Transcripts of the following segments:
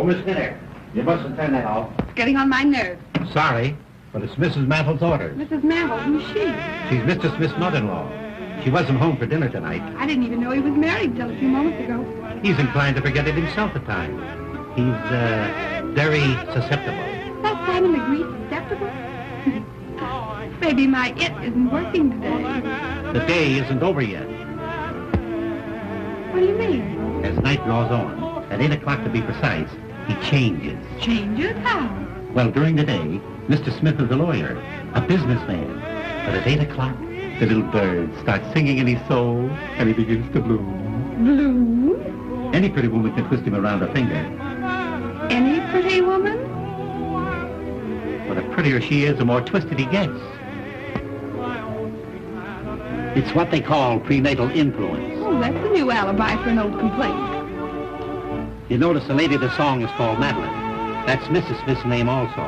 Miss Miller, you mustn't turn that off. It's getting on my nerves. Sorry, but it's Mrs. Mantel's orders. Mrs. Mantel, who's she? She's Mr. Smith's mother-in-law. She wasn't home for dinner tonight. I didn't even know he was married till a few moments ago. He's inclined to forget it himself at times. He's, very susceptible. That Simon agreed susceptible? Maybe my it isn't working today. The day isn't over yet. What do you mean? As night draws on, at 8 o'clock to be precise, he changes. Changes? How? Well, during the day, Mr. Smith is a lawyer, a businessman. But at 8 o'clock, the little bird starts singing in his soul, and he begins to bloom. Bloom? Any pretty woman can twist him around her finger. Any pretty woman? But the prettier she is, the more twisted he gets. It's what they call prenatal influence. Oh, that's a new alibi for an old complaint. You notice the lady of the song is called Madeline. That's Mrs. Smith's name also.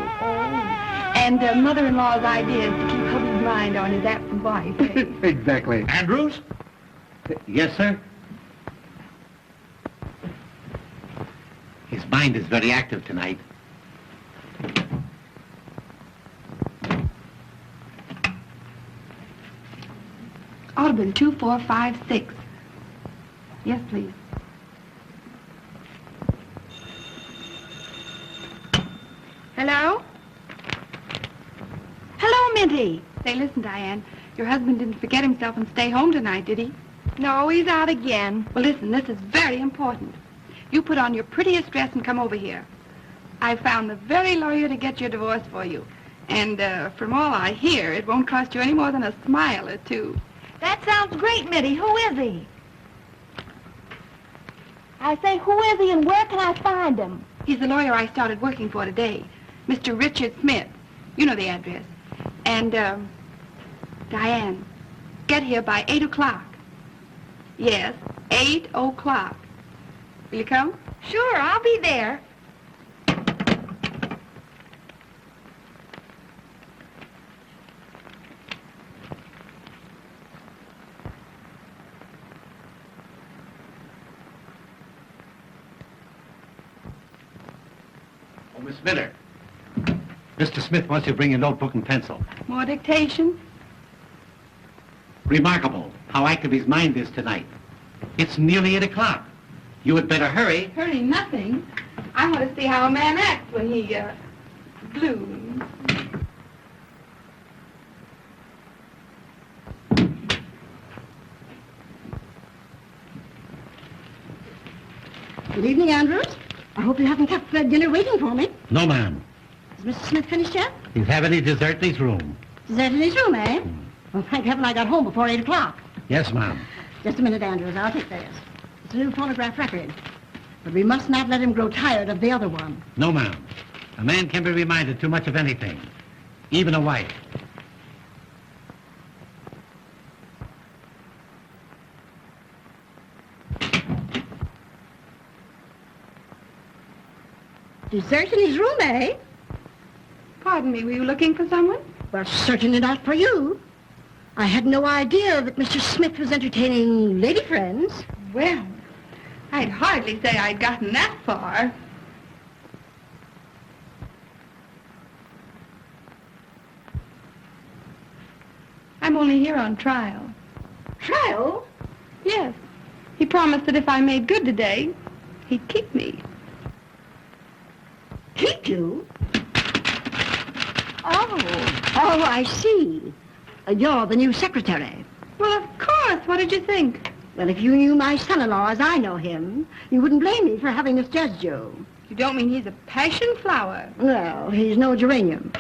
And mother-in-law's idea is to keep hubby's mind on his absent wife. Eh? Exactly. Andrews? Yes, sir? His mind is very active tonight. Ought to have been 2, 4, 5, 6. Yes, please. Hello? Hello, Minty. Say, listen, Diane. Your husband didn't forget himself and stay home tonight, did he? No, he's out again. Well, listen, this is very important. You put on your prettiest dress and come over here. I found the very lawyer to get your divorce for you. And from all I hear, it won't cost you any more than a smile or two. That sounds great, Mitty. Who is he? I say, who is he and where can I find him? He's the lawyer I started working for today, Mr. Richard Smith. You know the address. And, Diane, get here by 8 o'clock. Yes, 8 o'clock. Will you come? Sure, I'll be there. Oh, Miss Miller. Mr. Smith wants you to bring a notebook and pencil. More dictation? Remarkable how active his mind is tonight. It's nearly 8 o'clock. You had better hurry. Hurry nothing. I want to see how a man acts when he, blooms. Good evening, Andrews. I hope you haven't kept dinner waiting for me. No, ma'am. Is Mr. Smith finished yet? He's having his dessert in his room. Dessert in his room, eh? Well, thank heaven I got home before 8 o'clock. Yes, ma'am. Just a minute, Andrews. I'll take this. It's a new phonograph record. But we must not let him grow tired of the other one. No, ma'am. A man can be reminded too much of anything, even a wife. Dessert in his room, eh? Pardon me, were you looking for someone? Well, certainly not for you. I had no idea that Mr. Smith was entertaining lady friends. Well, I'd hardly say I'd gotten that far. I'm only here on trial. Trial? Yes. He promised that if I made good today, he'd keep me. Keep you? Oh, I see. You're the new secretary. Well, of course. What did you think? Well, if you knew my son-in-law as I know him, you wouldn't blame me for having misjudged you. You don't mean he's a passion flower? No, he's no geranium.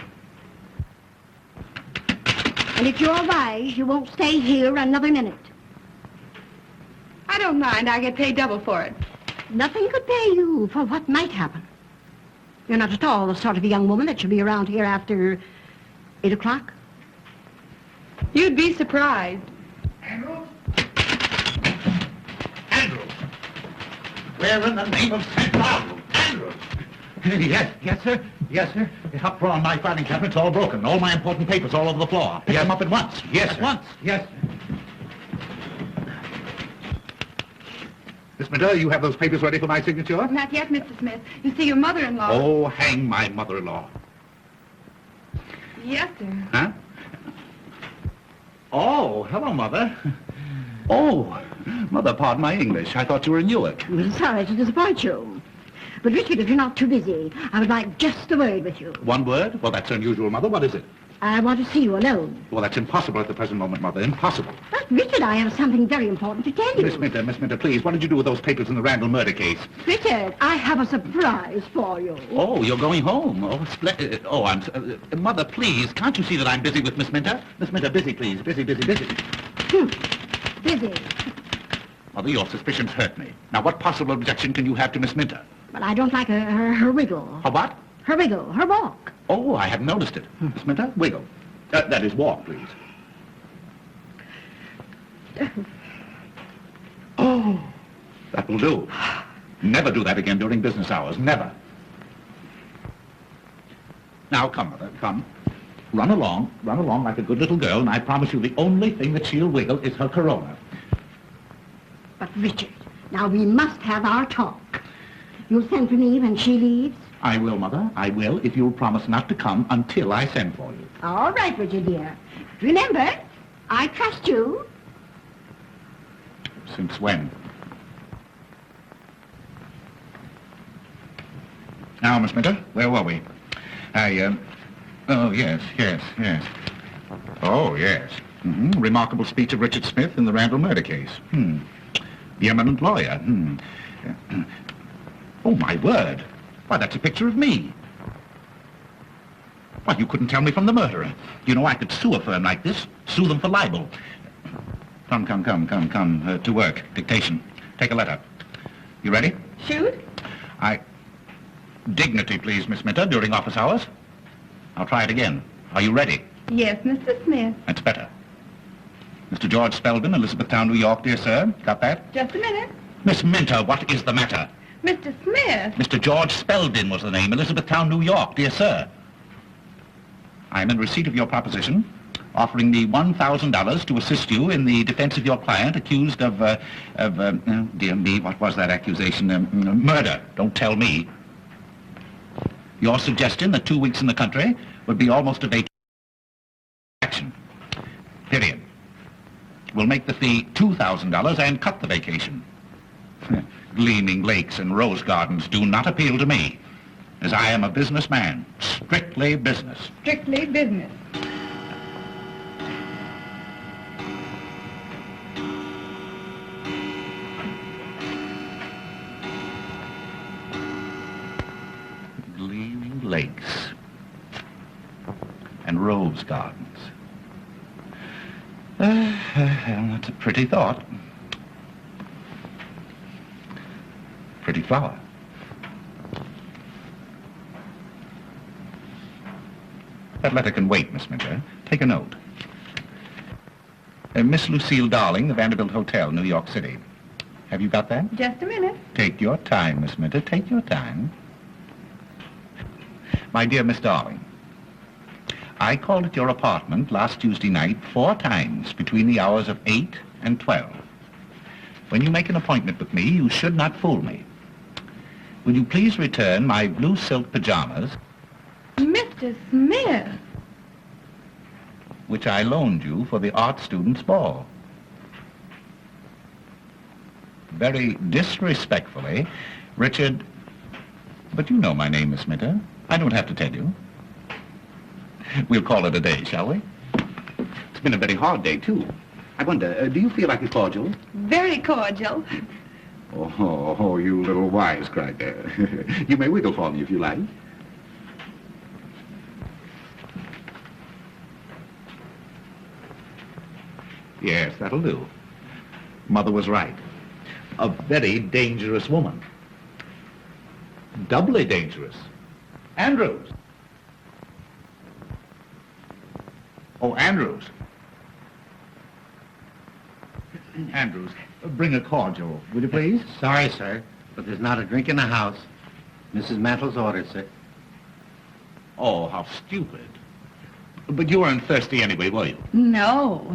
And if you're wise, you won't stay here another minute. I don't mind. I get paid double for it. Nothing could pay you for what might happen. You're not at all the sort of a young woman that should be around here after 8 o'clock. You'd be surprised. Andrews? Andrews! Where in the name of St. Paul? Andrews! Yes, sir. Yes, sir. Up on my filing cabinet's all broken. All my important papers all over the floor. Pick them up at once. Yes, sir. At once. Yes, sir. Miss Mantel, you have those papers ready for my signature? Not yet, Mr. Smith. You see, your mother-in-law... Oh, hang my mother-in-law. Yes, sir. Huh? Oh, hello, Mother. Oh, Mother, pardon my English. I thought you were in Newark. I'm sorry to disappoint you. But, Richard, if you're not too busy, I would like just a word with you. One word? Well, that's unusual, Mother. What is it? I want to see you alone. Well, that's impossible at the present moment, Mother. Impossible. But, Richard, I have something very important to tell you. Miss Minter, please, what did you do with those papers in the Randall murder case? Richard, I have a surprise for you. Oh, you're going home. Oh, splendid. Oh, Mother, please, can't you see that I'm busy with Miss Minter? Miss Minter, busy, please. Busy. Busy. Mother, your suspicions hurt me. Now, what possible objection can you have to Miss Minter? But I don't like her wiggle. Her what? Her wiggle, her walk. Oh, I hadn't noticed it. Miss Minter, wiggle. That is walk, please. Oh, that will do. Never do that again during business hours. Never. Now, come, Mother, come. Run along like a good little girl, and I promise you the only thing that she'll wiggle is her corona. But, Richard, now we must have our talk. You'll send for me when she leaves? I will, Mother. I will, if you'll promise not to come until I send for you. All right, Richard, dear. Remember, I trust you. Since when? Now, Miss Minter, where were we? Oh, yes. Oh, yes. Remarkable speech of Richard Smith in the Randall murder case. The eminent lawyer. Oh, my word. Why, that's a picture of me. Why, you couldn't tell me from the murderer. You know, I could sue a firm like this, sue them for libel. Come, to work. Dictation. Take a letter. You ready? Shoot? Dignity, please, Miss Minter, during office hours. I'll try it again. Are you ready? Yes, Mr. Smith. That's better. Mr. George Spelden, Elizabethtown, New York, dear sir. Got that? Just a minute. Miss Minter, what is the matter? Mr. Smith. Mr. George Spelden was the name, Elizabethtown, New York, dear sir. I am in receipt of your proposition, offering me $1,000 to assist you in the defense of your client accused of dear me, what was that accusation? Murder. Don't tell me. Your suggestion that 2 weeks in the country would be almost a vacation. Period. We'll make the fee $2,000 and cut the vacation. Gleaming lakes and rose gardens do not appeal to me, as I am a businessman. Strictly business. Strictly business. Gleaming lakes and rose gardens. That's a pretty thought. Pretty flower. That letter can wait, Miss Minter. Take a note. Miss Lucille Darling, the Vanderbilt Hotel, New York City. Have you got that? Just a minute. Take your time, Miss Minter. Take your time. My dear Miss Darling, I called at your apartment last Tuesday night 4 times between the hours of 8 and 12. When you make an appointment with me, you should not fool me. Will you please return my blue silk pajamas, Mr. Smith. which I loaned you for the art students' ball? Very disrespectfully, Richard... But you know my name, Miss Minter. I don't have to tell you. We'll call it a day, shall we? It's been a very hard day, too. I wonder, do you feel like a cordial? Very cordial. Oh, you little wisecracker. You may wiggle for me if you like. Yes, that'll do. Mother was right. A very dangerous woman. Doubly dangerous. Andrews. Oh, Andrews. Andrews, bring a cordial, will you please? Sorry, sir, but there's not a drink in the house. Mrs. Mantel's orders, sir. Oh, how stupid. But you weren't thirsty anyway, were you? No.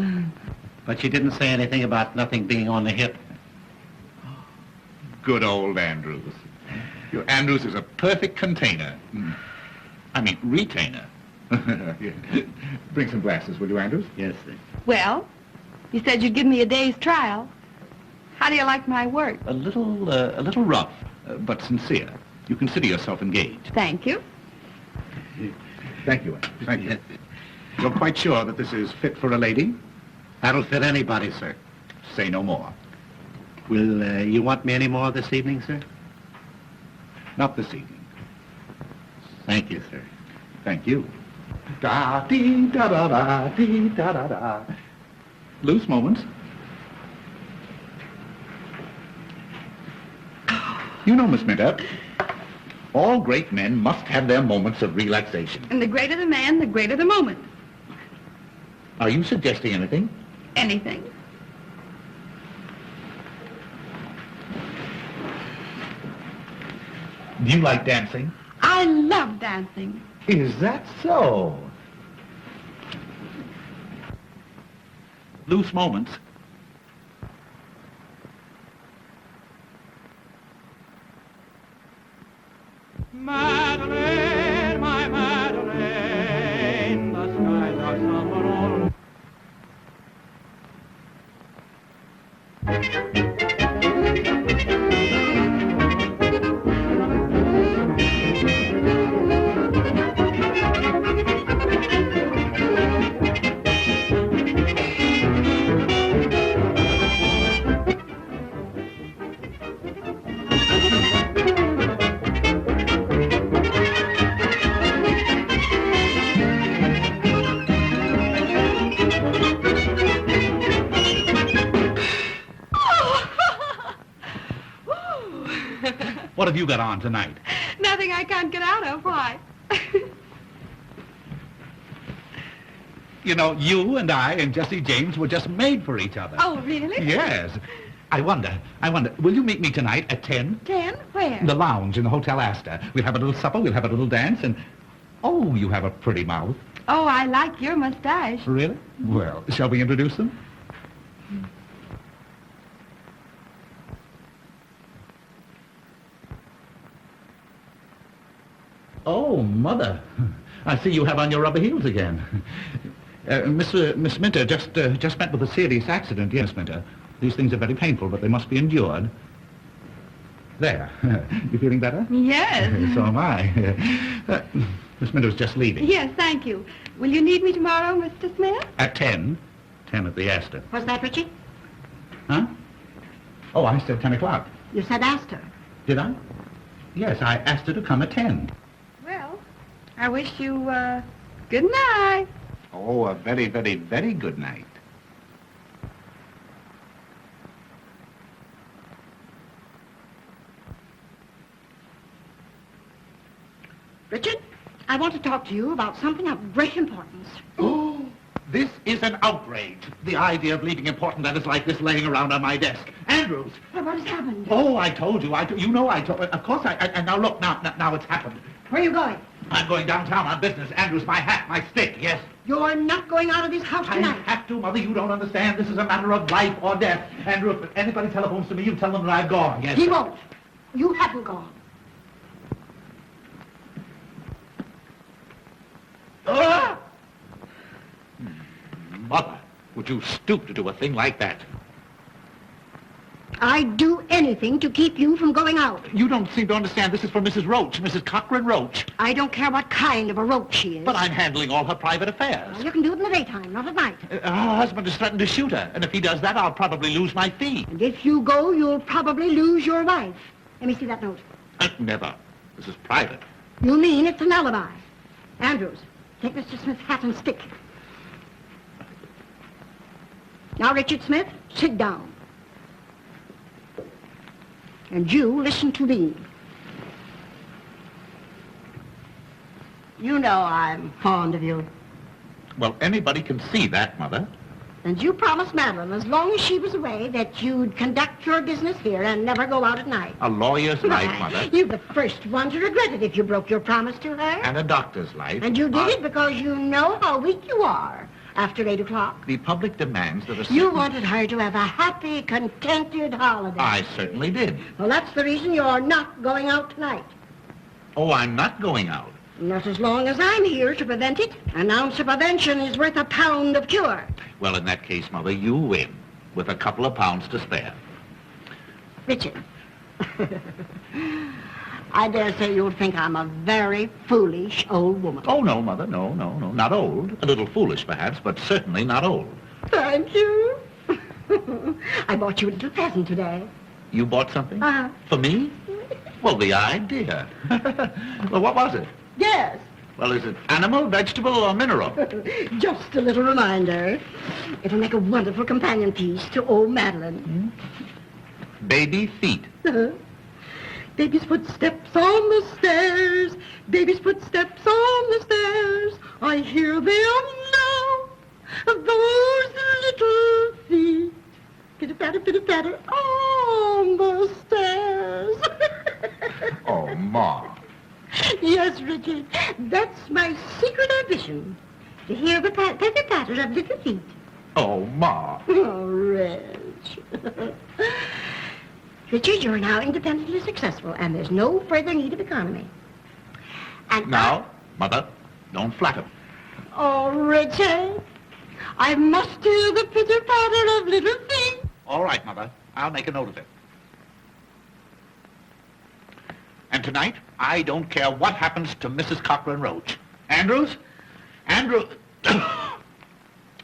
But she didn't say anything about nothing being on the hip. Good old Andrews. Your Andrews is a perfect container. I mean, retainer. Yeah. Bring some glasses, will you, Andrews? Yes, sir. Well, you said you'd give me a day's trial. How do you like my work? A little rough, but sincere. You consider yourself engaged. Thank you. Thank you, Andrews. Thank you. You're quite sure that this is fit for a lady? That'll fit anybody, sir. Say no more. Will you want me any more this evening, sir? Not this evening. Thank you, sir. Thank you. Da-dee-da-da-da-dee-da-da-da. Loose moments. You know, Miss Minter, all great men must have their moments of relaxation. And the greater the man, the greater the moment. Are you suggesting anything? Anything. Do you like dancing? I love dancing. Is that so? Loose moments. Madeline, my Madeline, the skies are somber all. What have you got on tonight? Nothing I can't get out of. Why? You know, you and I and Jesse James were just made for each other. Oh, really? Yes. I wonder, will you meet me tonight at 10? 10? Where? The lounge in the Hotel Astor. We'll have a little supper, we'll have a little dance, and... Oh, you have a pretty mouth. Oh, I like your mustache. Really? Well, shall we introduce them? Oh, Mother. I see you have on your rubber heels again. Miss Minter just met with a serious accident. Yes, Minter. These things are very painful, but they must be endured. There. You feeling better? Yes. So am I. Miss Minter's just leaving. Yes, thank you. Will you need me tomorrow, Mr. Smith? At 10. 10 at the Astor. What's that, Richie? Huh? Oh, I said 10 o'clock. You said Astor. Did I? Yes, I asked her to come at 10. Well, I wish you, good night. Oh, a very, very, very good night. Richard, I want to talk to you about something of great importance. Oh, this is an outrage. The idea of leaving important letters like this laying around on my desk. Andrews! What has happened? Oh, I told you. You know I told... Of course and now look, now it's happened. Where are you going? I'm going downtown on business. Andrews, my hat, my stick. Yes. You're not going out of this house I tonight. have to, Mother. You don't understand. This is a matter of life or death. Andrew, if anybody telephones to me, you tell them that I've gone. Yes. He won't. You haven't gone. Ah! Mother, would you stoop to do a thing like that? I'd do anything to keep you from going out. You don't seem to understand. This is for Mrs. Roach, Mrs. Cochran Roach. I don't care what kind of a roach she is. But I'm handling all her private affairs. Well, you can do it in the daytime, not at night. Her husband has threatened to shoot her, and if he does that, I'll probably lose my fee. And if you go, you'll probably lose your wife. Let me see that note. Never. This is private. You mean it's an alibi? Andrews, take Mr. Smith's hat and stick. Now, Richard Smith, sit down. And you listen to me. You know I'm fond of you. Well, anybody can see that, Mother. And you promised Madeline, as long as she was away, that you'd conduct your business here and never go out at night. A lawyer's life, Mother. You're the first one to regret it if you broke your promise to her. And a doctor's life. And you did it because you know how weak you are after 8 o'clock. The public demands that a You certain- wanted her to have a happy, contented holiday. I certainly did. Well, that's the reason you're not going out tonight. Oh, I'm not going out. Not as long as I'm here to prevent it. An ounce of prevention is worth a pound of cure. Well, in that case, Mother, you win, with a couple of pounds to spare. Richard, I dare say you'll think I'm a very foolish old woman. Oh, no, Mother, no, not old. A little foolish, perhaps, but certainly not old. Thank you. I bought you a little present today. You bought something? Uh-huh. For me? Well, the idea. Well, what was it? Yes, Well, is it animal, vegetable, or mineral? just a little reminder. It'll make a wonderful companion piece to old Madeline. Baby feet. Baby's footsteps on the stairs. Baby's footsteps on the stairs. I hear them now. Those little feet. Pitter-patter on the stairs. Oh, Ma. Yes, Richard. That's my secret ambition. To hear the patter of little feet. Oh, Ma. Oh, Reg. Richard, you're now independently successful, and there's no further need of economy. And Now, Mother, don't flatter. Oh, Richard, I must hear the pitter-patter of little feet. All right, Mother. I'll make a note of it. And tonight, I don't care what happens to Mrs. Cochran Roach. Andrews? Andrew...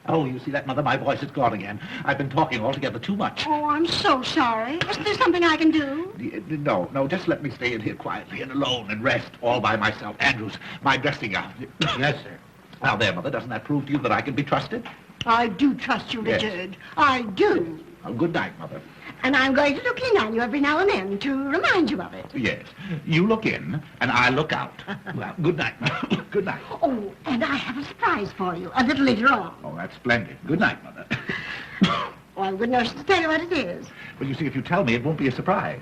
Oh, you see that, Mother? My voice is gone again. I've been talking altogether too much. Oh, I'm so sorry. Is there something I can do? No, just let me stay in here quietly and alone and rest all by myself. Andrews, my dressing gown. Yes, sir. Now there, Mother, doesn't that prove to you that I can be trusted? I do trust you, Yes. Richard. I do. Well, good night, Mother. And I'm going to look in on you every now and then to remind you of it. Yes, you look in and I look out. Well, good night. Good night. Oh, and I have a surprise for you a little later on. Oh, that's splendid. Good night, Mother. Oh, I wouldn't know to tell you what it is. Well, you see, if you tell me, it won't be a surprise.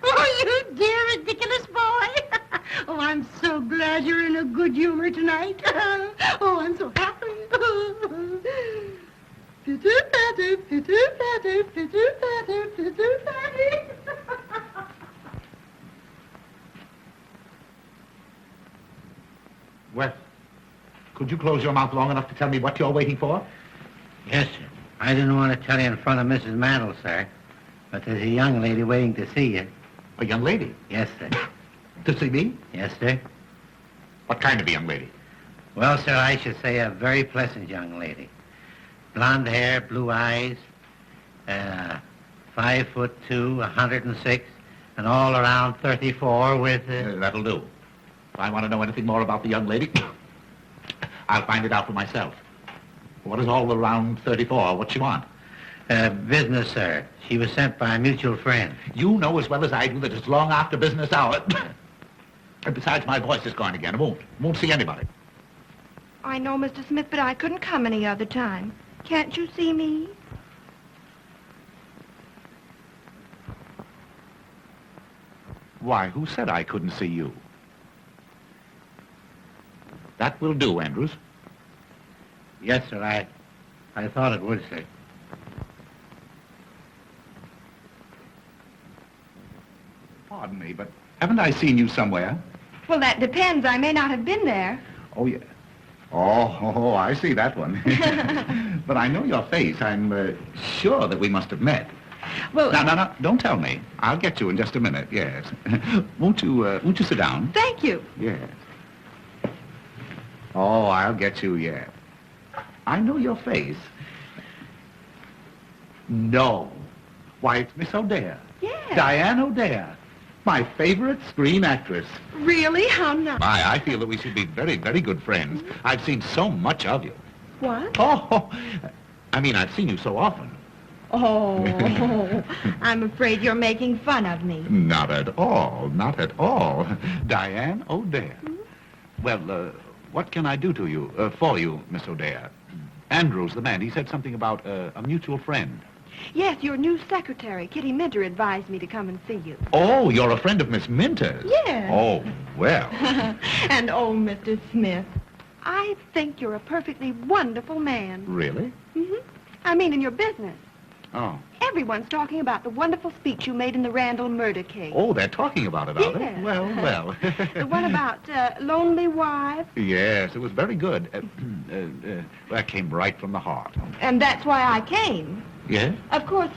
Oh, you dear, ridiculous boy. Oh, I'm so glad you're in a good humor tonight. Oh, I'm so happy. Pitter-patter, pitter-patter, pitter-patter, pitter-patter. Well, could you close your mouth long enough to tell me what you're waiting for? Yes, sir. I didn't want to tell you in front of Mrs. Mantel, sir, but there's a young lady waiting to see you. A young lady. Yes, sir. To see me? Yes, sir. What kind of a young lady? Well, sir, I should say a very pleasant young lady. Blonde hair, blue eyes, 5'2", 106, and all around 34 with... That'll do. If I want to know anything more about the young lady, I'll find it out for myself. What is all around 34? What's she want? business, sir. She was sent by a mutual friend. You know as well as I do that it's long after business hour. And besides, my voice is gone again. I won't see anybody. I know, Mr. Smith, but I couldn't come any other time. Can't you see me? Why, who said I couldn't see you? That will do, Andrews. Yes, sir, I thought it would, sir. Pardon me, but haven't I seen you somewhere? Well, that depends. I may not have been there. Oh, yeah. Oh, I see that one. But I know your face. I'm sure that we must have met. Well, No, don't tell me. I'll get you in just a minute, yes. Won't you sit down? thank you. Yes. Oh, I'll get you, yes. I know your face. No. Why, it's Miss O'Dare. Yes. Diane O'Dare. My favorite screen actress. Really? How nice. I feel that we should be very, very good friends. I've seen so much of you. What? Oh, I mean, I've seen you so often. Oh, I'm afraid you're making fun of me. Not at all, not at all. Diane O'Dare. Well, what can I do to you, for you, Miss O'Dare? Andrews, the man, he said something about a mutual friend. Yes, your new secretary, Kitty Minter, advised me to come and see you. Oh, you're a friend of Miss Minter's? Yes. Oh, well. And oh, Mr. Smith, I think you're a perfectly wonderful man. Really? I mean, in your business. Oh. Everyone's talking about the wonderful speech you made in the Randall murder case. Oh, they're talking about it, are they? Yes. Well. The one about lonely wives. Yes, it was very good. That came right from the heart. And that's why I came. Yes? Of course,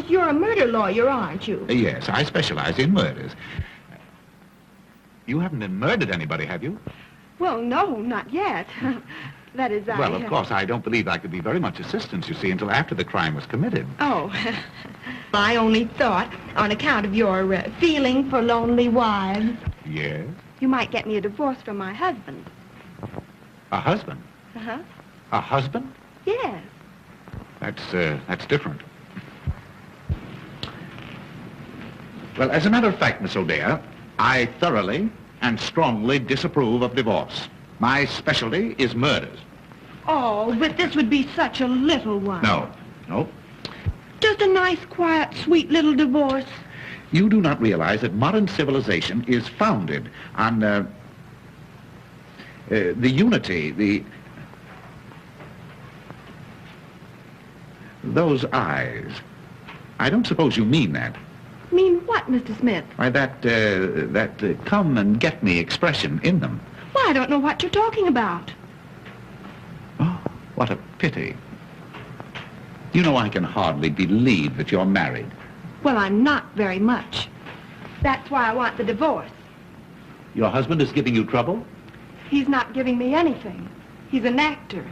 you're a murder lawyer, aren't you? Yes, I specialize in murders. You haven't murdered anybody, have you? Well, no, not yet. That is, Well, of course, I don't believe I could be very much assistance, you see, until after the crime was committed. Oh, I only thought, on account of your feeling for lonely wives, Yes? you might get me a divorce from my husband. A husband? Uh-huh. A husband? Yes. That's different. Well, as a matter of fact, Miss O'Dare, I thoroughly and strongly disapprove of divorce. My specialty is murders. Oh, but this would be such a little one. No. Just a nice, quiet, sweet little divorce. You do not realize that modern civilization is founded on the unity, those eyes. I don't suppose you mean that. Mean what, Mr. Smith? Why, that come and get me expression in them. Well, I don't know what you're talking about. Oh, what a pity. You know, I can hardly believe that you're married. Well, I'm not very much. That's why I want the divorce. Your husband is giving you trouble? He's not giving me anything. He's an actor.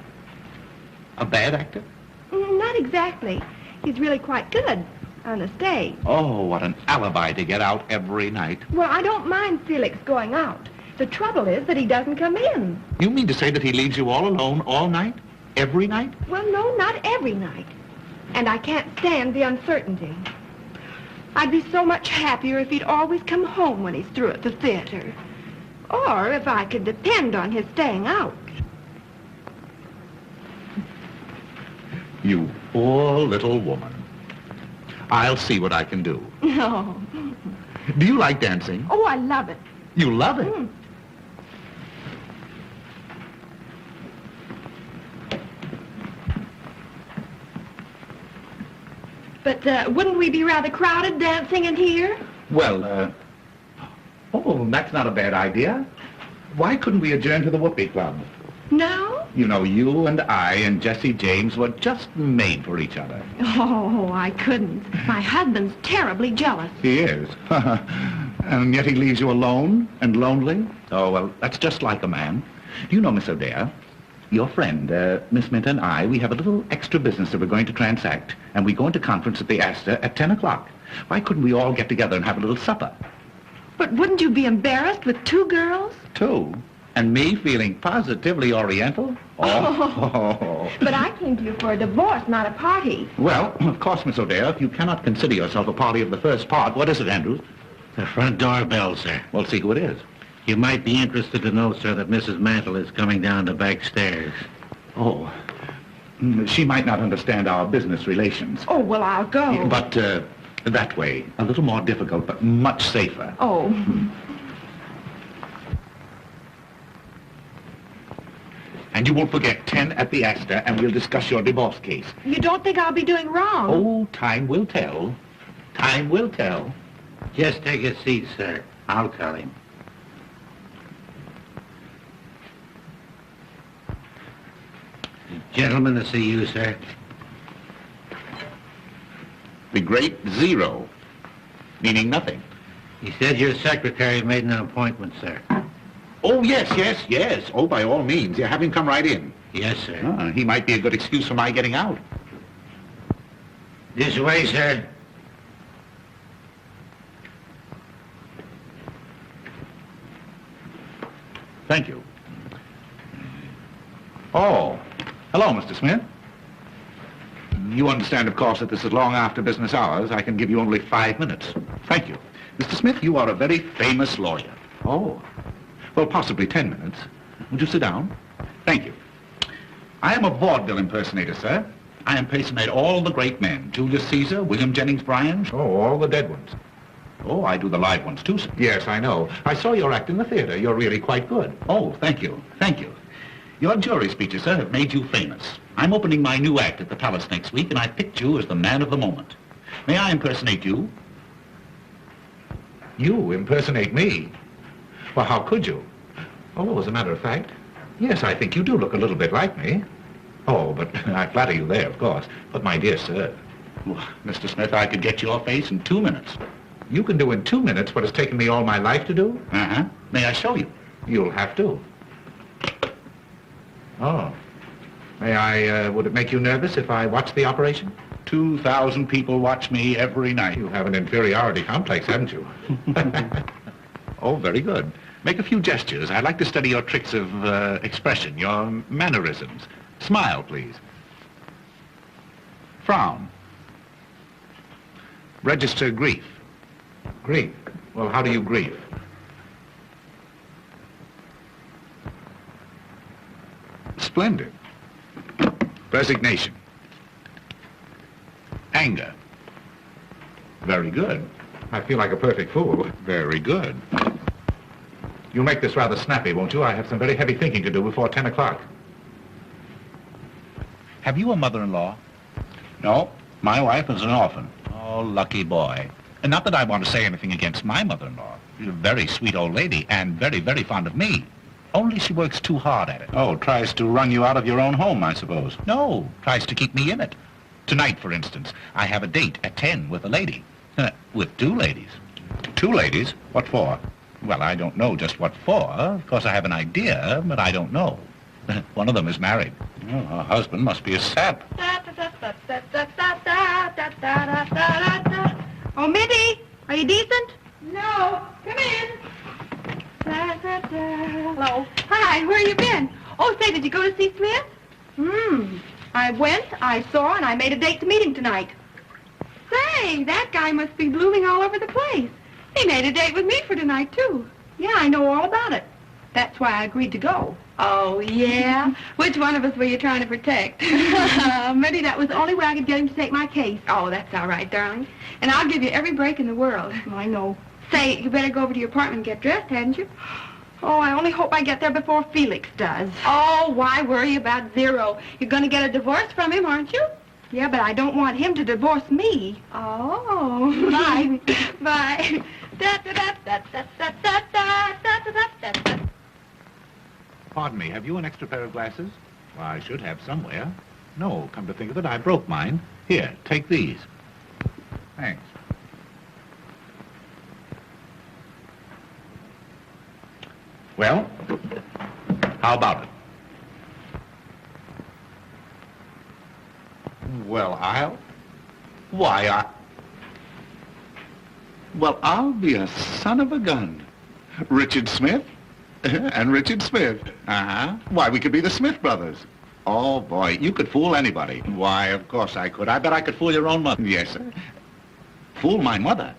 A bad actor? Not exactly. He's really quite good on the stage. Oh, what an alibi to get out every night. Well, I don't mind Felix going out. The trouble is that he doesn't come in. You mean to say that he leaves you all alone all night? Every night? Well, no, not every night. And I can't stand the uncertainty. I'd be so much happier if he'd always come home when he's through at the theater. Or if I could depend on his staying out. You poor little woman. I'll see what I can do. No. Do you like dancing? Oh, I love it. You love it? But wouldn't we be rather crowded dancing in here? Well, oh, that's not a bad idea. Why couldn't we adjourn to the Whoopee Club? No? You know, you and I and Jesse James were just made for each other. Oh, I couldn't. My husband's terribly jealous. He is. And yet he leaves you alone and lonely? Oh, well, that's just like a man. Do you know, Miss O'Dare, your friend, Miss Minter and I, we have a little extra business that we're going to transact, and we go into conference at the Astor at 10 o'clock. Why couldn't we all get together and have a little supper? But wouldn't you be embarrassed with two girls? Two? And me feeling positively oriental? Oh. But I came to you for a divorce, not a party. Well, of course, Miss O'Dare, if you cannot consider yourself a party of the first part, what is it, Andrews? The front door bell, sir. Well, see who it is. You might be interested to know, sir, that Mrs. Mantel is coming down the back stairs. Oh. She might not understand our business relations. Oh, well, I'll go. But that way, a little more difficult, but much safer. Oh. And you won't forget 10 at the Astor, and we'll discuss your divorce case. You don't think I'll be doing wrong? Oh, time will tell. Time will tell. Just take a seat, sir. I'll tell him. Gentlemen to see you, sir. The great zero, meaning nothing. He said your secretary made an appointment, sir. Oh, yes. Oh, by all means. Yeah, have him come right in. Yes, sir. He might be a good excuse for my getting out. This way, sir. Thank you. Oh, hello, Mr. Smith. You understand, of course, that this is long after business hours. I can give you only 5 minutes. Thank you. Mr. Smith, you are a very famous lawyer. Oh. Well, possibly 10 minutes. Would you sit down? Thank you. I am a vaudeville impersonator, sir. I impersonate all the great men. Julius Caesar, William Jennings Bryan. Oh, all the dead ones. Oh, I do the live ones, too, sir. Yes, I know. I saw your act in the theater. You're really quite good. Oh, thank you. Thank you. Your jury speeches, sir, have made you famous. I'm opening my new act at the Palace next week, and I picked you as the man of the moment. May I impersonate you? You impersonate me? Well, how could you? Oh, as a matter of fact, yes, I think you do look a little bit like me. Oh, but I flatter you there, of course. But, my dear sir, well, Mr. Smith, I could get your face in 2 minutes. You can do in 2 minutes what has taken me all my life to do? Uh-huh. May I show you? You'll have to. Oh. May I, would it make you nervous if I watched the operation? 2,000 people watch me every night. You have an inferiority complex, haven't you? Oh, very good. Make a few gestures. I'd like to study your tricks of expression, your mannerisms. Smile, please. Frown. Register grief. Grief? Well, how do you grieve? Splendid. Resignation. Anger. Very good. I feel like a perfect fool. Very good. You'll make this rather snappy, won't you? I have some very heavy thinking to do before 10 o'clock. Have you a mother-in-law? No. My wife is an orphan. Oh, lucky boy. And not that I want to say anything against my mother-in-law. She's a very sweet old lady and very, very fond of me. Only she works too hard at it. Oh, tries to wrung you out of your own home, I suppose. No, tries to keep me in it. Tonight, for instance, I have a date at 10 with a lady. With 2 ladies. 2 ladies? What for? Well, I don't know just what for. Of course, I have an idea, but I don't know. One of them is married. Oh, her husband must be a sap. Oh, Mitty, are you decent? No, come in. Hello. Hi, where you been? Oh, say, did you go to see Smith? I went, I saw, and I made a date to meet him tonight. Say, that guy must be blooming all over the place. He made a date with me for tonight, too. Yeah, I know all about it. That's why I agreed to go. Oh, yeah? Which one of us were you trying to protect? Maybe that was the only way I could get him to take my case. Oh, that's all right, darling. And I'll give you every break in the world. I know. Say, you better go over to your apartment and get dressed, hadn't you? Oh, I only hope I get there before Felix does. Oh, why worry about Zero? You're going to get a divorce from him, aren't you? Yeah, but I don't want him to divorce me. Oh. Bye. Bye. Pardon me, have you an extra pair of glasses? Well, I should have somewhere. No, come to think of it, I broke mine. Here, take these. Thanks. Well, how about it? Well, I'll be a son of a gun. Richard Smith and Richard Smith. Uh-huh. Why, we could be the Smith brothers. Oh, boy, you could fool anybody. Why, of course I could. I bet I could fool your own mother. Yes, sir. Fool my mother?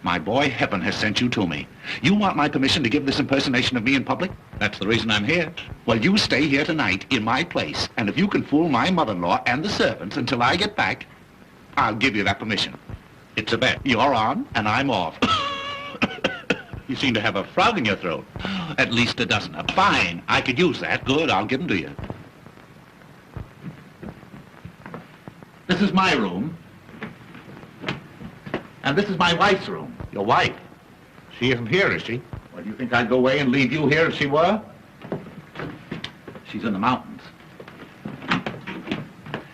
My boy, heaven has sent you to me. You want my permission to give this impersonation of me in public? That's the reason I'm here. Well, you stay here tonight in my place, and if you can fool my mother-in-law and the servants until I get back, I'll give you that permission. It's a bet. You're on, and I'm off. You seem to have a frog in your throat. At least a dozen. Fine. I could use that. Good. I'll give them to you. This is my room. And this is my wife's room. Your wife? She isn't here, is she? Well, do you think I'd go away and leave you here if she were? She's in the mountains.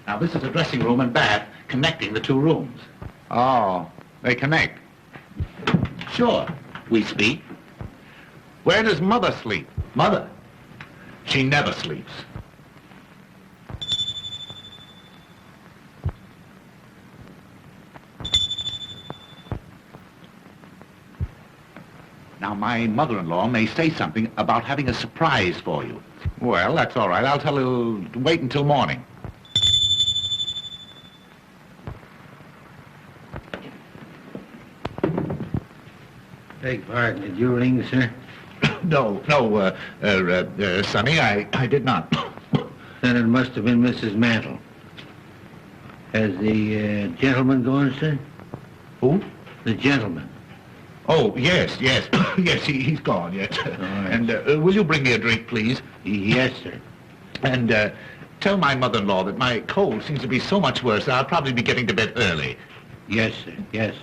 Now, this is a dressing room and bath connecting the two rooms. Oh, they connect? Sure. We speak. Where does Mother sleep? Mother? She never sleeps. Now, my mother-in-law may say something about having a surprise for you. Well, that's all right. I'll tell her to wait until morning. Beg pardon, did you ring, sir? No, Sonny, I did not. Then it must have been Mrs. Mantel. Has the gentleman gone, sir? Who? The gentleman. Oh, yes. Yes, he's gone, yes. All right. And will you bring me a drink, please? Yes, sir. And tell my mother-in-law that my cold seems to be so much worse that I'll probably be getting to bed early. Yes, sir. Yes.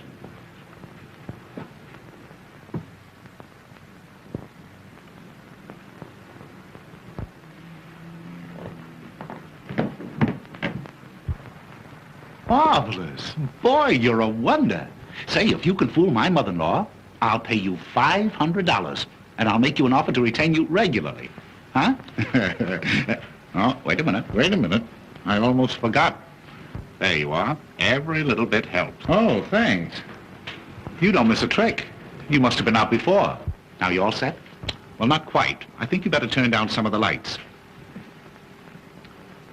Marvelous. Boy, you're a wonder. Say, if you can fool my mother-in-law, I'll pay you $500, and I'll make you an offer to retain you regularly. Huh? Oh, wait a minute. I almost forgot. There you are. Every little bit helps. Oh, thanks. You don't miss a trick. You must have been out before. Now, you all set? Well, not quite. I think you better turn down some of the lights.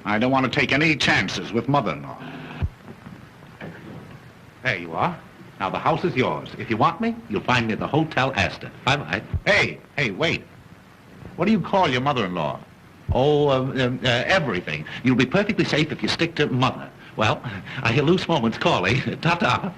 I don't want to take any chances with mother-in-law. There you are. Now, the house is yours. If you want me, you'll find me at the Hotel Astor. Bye-bye. Hey, wait. What do you call your mother-in-law? Oh, everything. You'll be perfectly safe if you stick to Mother. Well, I hear loose moments calling. Ta-ta.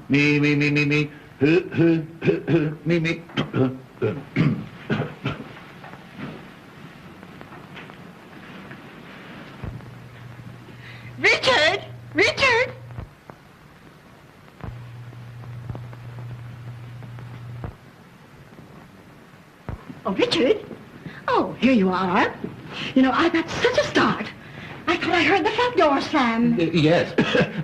Me. Me. Richard! Oh, Richard? Oh, here you are. You know, I got such a start. I thought I heard the front door slam. Yes.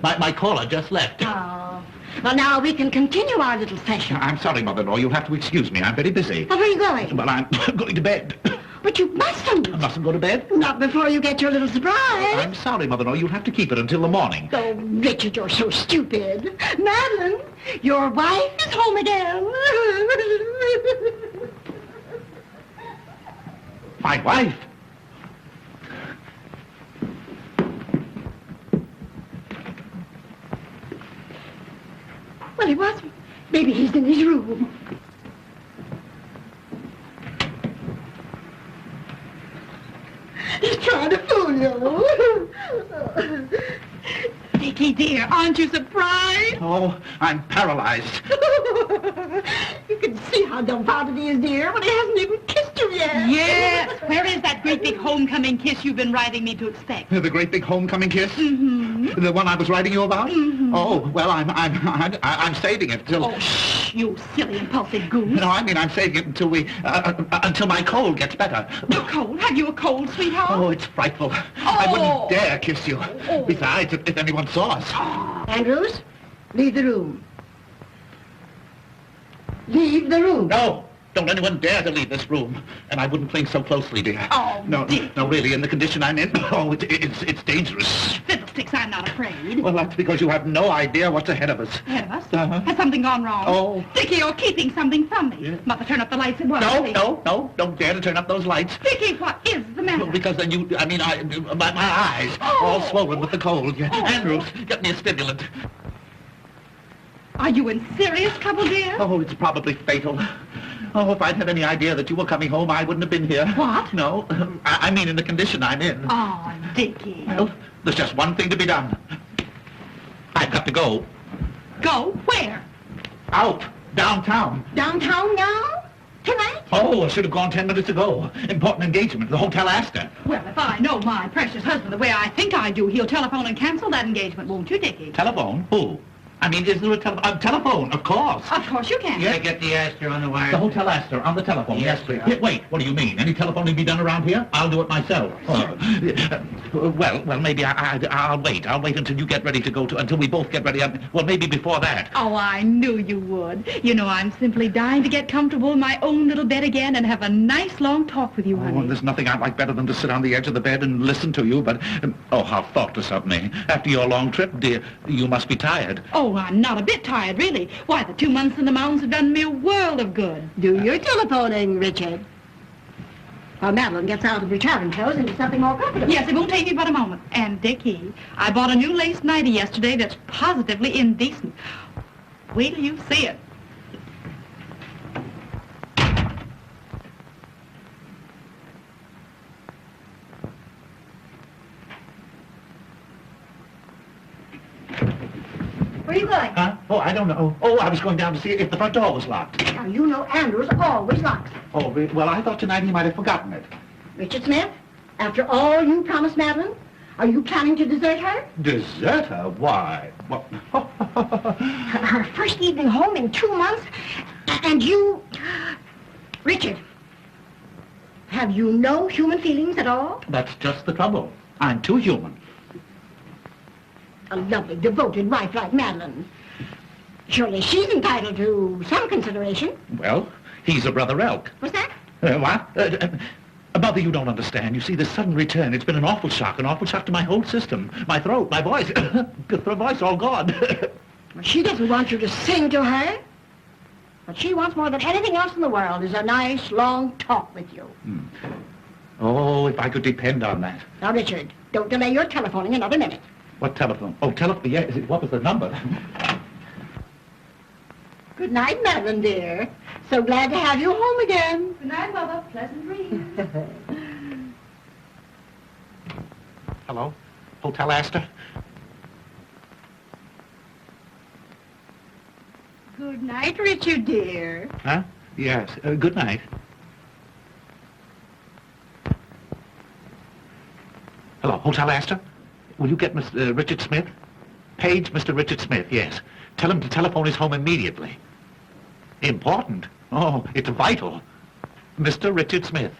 my caller just left. Oh. Well, now we can continue our little session. I'm sorry, Mother-in-law. You'll have to excuse me. I'm very busy. Well, where are you going? Well, I'm going to bed. But you mustn't. I mustn't go to bed? Not before you get your little surprise. I'm sorry, Mother-in-law. You'll have to keep it until the morning. Oh, Richard, you're so stupid. Madeline, your wife is home again. My wife? Well, he wasn't. Maybe he's in his room. He's trying to fool you. Dickie, dear, aren't you surprised? Oh, I'm paralyzed. You can see how dumbfounded he is, dear, when he hasn't even kissed you yet. Yes. Where is that great big homecoming kiss you've been writing me to expect? The great big homecoming kiss? Mm-hmm. The one I was writing you about? Mm-hmm. Oh, well, I'm saving it till... Oh, shh, you silly, impulsive goose. No, I mean, I'm saving it until until my cold gets better. A cold? Have you a cold, sweetheart? Oh, it's frightful. I wouldn't dare kiss you. Besides, if anyone saw us. Andrews, leave the room. Leave the room. No, don't anyone dare to leave this room. And I wouldn't cling so closely, dear. Oh, no, Dick. no, really, in the condition I'm in, oh, it's dangerous. Fiddlesticks. chopsticks. I'm not afraid. Well, that's because you have no idea what's ahead of us. Ahead of us? Uh-huh. Has something gone wrong? Oh. Dickie, you're keeping something from me. Yeah. Mother, turn up the lights at once. No, please. no, don't dare to turn up those lights. Dickie, what is the matter? Well, because then my eyes, all swollen with the cold. Andrews, get me a stimulant. Are you in serious trouble, dear? Oh, it's probably fatal. Oh, if I'd had any idea that you were coming home, I wouldn't have been here. What? No, I mean in the condition I'm in. Oh, Dickie. Well, there's just one thing to be done. I've got to go. Go where? Out, downtown. Downtown now? Tonight? Oh, I should have gone 10 minutes ago. Important engagement, the Hotel Astor. Well, if I know my precious husband the way I think I do, he'll telephone and cancel that engagement, won't you, Dickie? Telephone? Who? I mean, is there a telephone? Of course. Of course you can. Yeah, get the Astor on the wire. The Hotel Astor, on the telephone. Yes, please. sir. Wait, what do you mean? Any telephoning be done around here? I'll do it myself. Well, maybe I'll wait. I'll wait until you get ready to go to, until we both get ready. Well, maybe before that. Oh, I knew you would. You know, I'm simply dying to get comfortable in my own little bed again and have a nice long talk with you, Oh, honey. and there's nothing I like better than to sit on the edge of the bed and listen to you, but, oh, how thoughtless of me. After your long trip, dear, you must be tired. Oh, I'm not a bit tired, really. Why, the 2 months in the mountains have done me a world of good. Do your telephoning, Richard. While Madeline gets out of her traveling clothes into something more comfortable. Yes, it won't take me but a moment. And, Dickie, I bought a new lace nightie yesterday that's positively indecent. Wait till you see it. Where are you going? Huh? Oh, I don't know. Oh, I was going down to see if the front door was locked. Now, you know Andrews always locks it. Oh, well, I thought tonight he might have forgotten it. Richard Smith, after all you promised Madeline, are you planning to desert her? Desert her? Why? What? Her first evening home in 2 months, and you... Richard, have you no human feelings at all? That's just the trouble. I'm too human. A lovely, devoted wife like Madeline. Surely she's entitled to some consideration. Well, he's a brother elk. What's that? What? Mother, you don't understand. You see, this sudden return, it's been an awful shock to my whole system. My throat, my voice, the voice all gone. Well, she doesn't want you to sing to her. What she wants more than anything else in the world is a nice, long talk with you. Oh, if I could depend on that. Now, Richard, don't delay your telephoning another minute. What telephone? Oh, telephone, yeah, what was the number? Good night, Madeline, dear. So glad to have you home again. Good night, Mother. Pleasant dreams. Hello? Hotel Astor? Good night, Richard, dear. Huh? Yes. Good night. Hello, Hotel Astor? Will you get Mr. Richard Smith? Page Mr. Richard Smith, yes. Tell him to telephone his home immediately. Important? Oh, it's vital. Mr. Richard Smith.